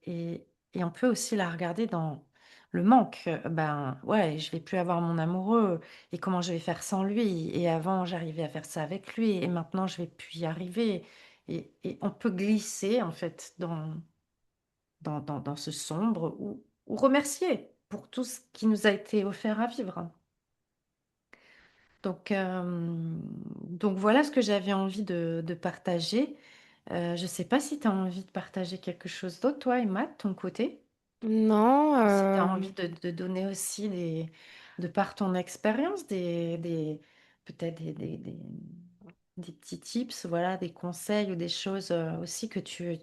on peut aussi la regarder dans le manque. Ben ouais, je vais plus avoir mon amoureux et comment je vais faire sans lui. Et avant, j'arrivais à faire ça avec lui et maintenant, je vais plus y arriver. Et on peut glisser, en fait, dans ce sombre ou remercier pour tout ce qui nous a été offert à vivre. Donc, donc voilà ce que j'avais envie de partager. Je ne sais pas si tu as envie de partager quelque chose d'autre, toi, Emma, de ton côté. Non, Ou si tu as envie de donner aussi de par ton expérience, peut-être des petits tips, voilà, des conseils ou des choses aussi que tu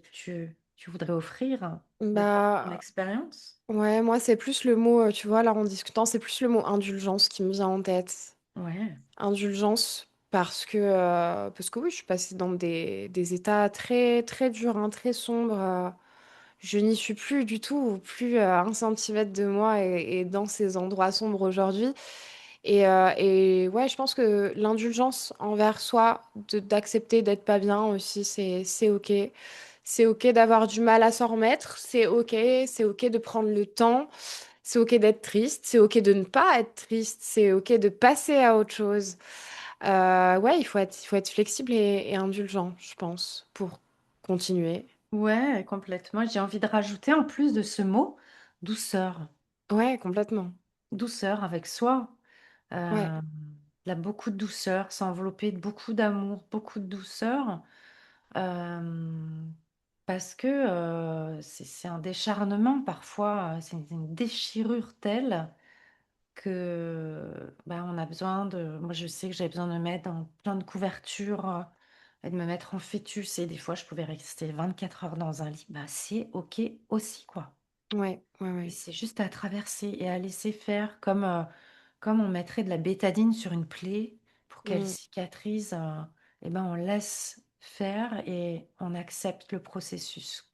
voudrais offrir de par ton bah expérience. ouais, moi c'est plus le mot, tu vois, là en discutant, c'est plus le mot indulgence qui me vient en tête. Ouais. Indulgence parce que oui, je suis passée dans des états très très durs, hein, très sombres. Je n'y suis plus du tout, plus à un centimètre de moi et dans ces endroits sombres aujourd'hui. Et ouais, je pense que l'indulgence envers soi, d'accepter d'être pas bien aussi, c'est OK. C'est OK d'avoir du mal à s'en remettre, c'est OK de prendre le temps, c'est OK d'être triste, c'est OK de ne pas être triste, c'est OK de passer à autre chose. Ouais, il faut être flexible et indulgent, je pense, pour continuer. Ouais, complètement. J'ai envie de rajouter en plus de ce mot, douceur. Ouais, complètement. Douceur avec soi. Ouais, Euh, il y a beaucoup de douceur, s'envelopper de beaucoup d'amour, beaucoup de douceur. Euh, parce que c'est un décharnement parfois, c'est une déchirure telle que bah, on a besoin de. Moi, je sais que j'ai besoin de me mettre dans plein de couvertures et de me mettre en fœtus. Et des fois, je pouvais rester 24 heures dans un lit. Bah, c'est OK aussi, quoi. Et ouais. c'est juste à traverser et à laisser faire comme on mettrait de la bétadine sur une plaie pour qu'elle Mm, cicatrise. Et ben, on laisse faire et on accepte le processus.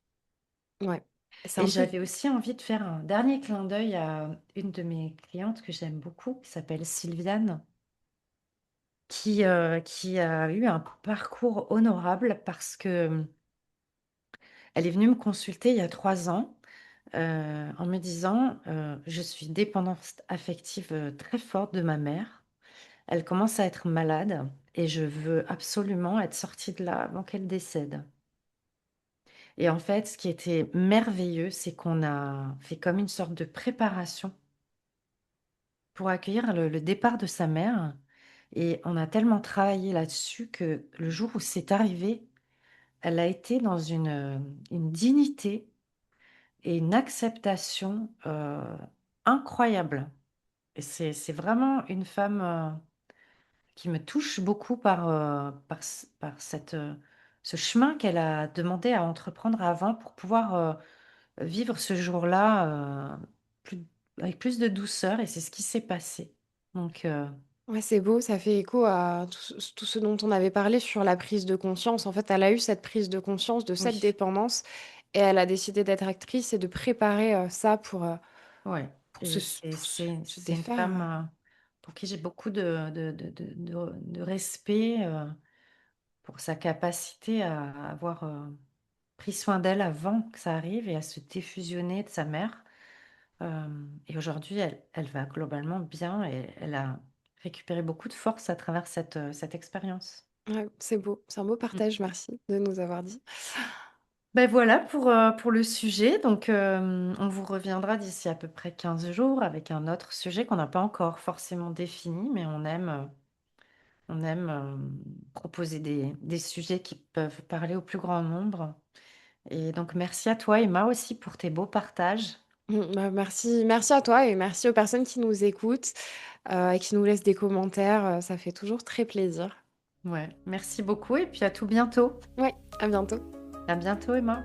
ouais. C'est Et un peu. j'avais aussi envie de faire un dernier clin d'œil à une de mes clientes que j'aime beaucoup, qui s'appelle Sylviane, qui a eu un parcours honorable parce que elle est venue me consulter il y a 3 ans en me disant je suis dépendante affective très forte de ma mère. Elle commence à être malade et je veux absolument être sortie de là avant qu'elle décède. Et en fait, ce qui était merveilleux, c'est qu'on a fait comme une sorte de préparation pour accueillir le départ de sa mère. Et on a tellement travaillé là-dessus que le jour où c'est arrivé, elle a été dans une dignité et une acceptation incroyable. Et c'est vraiment une femme qui me touche beaucoup par ce chemin qu'elle a demandé à entreprendre avant pour pouvoir vivre ce jour-là plus- avec plus de douceur. Et c'est ce qui s'est passé. Donc, Ouais, c'est beau, ça fait écho à tout ce dont on avait parlé sur la prise de conscience. En fait, elle a eu cette prise de conscience de cette oui, dépendance et elle a décidé d'être actrice et de préparer ça ouais. Et pour se c'est une défaire. femme pour qui j'ai beaucoup de respect pour sa capacité à avoir pris soin d'elle avant que ça arrive et à se défusionner de sa mère. Et aujourd'hui, elle va globalement bien et elle a récupéré beaucoup de force à travers cette expérience. Ouais, c'est beau, c'est un beau Mm. partage, merci de nous avoir dit. Ben voilà pour le sujet. Donc, on vous reviendra d'ici à peu près 15 jours avec un autre sujet qu'on n'a pas encore forcément défini, mais on aime proposer des sujets qui peuvent parler au plus grand nombre. Et donc, merci à toi, Emma, aussi pour tes beaux partages. Bah, merci à toi et merci aux personnes qui nous écoutent, et qui nous laissent des commentaires, ça fait toujours très plaisir. Ouais, merci beaucoup et puis à tout bientôt. Ouais, à bientôt. À bientôt, Emma.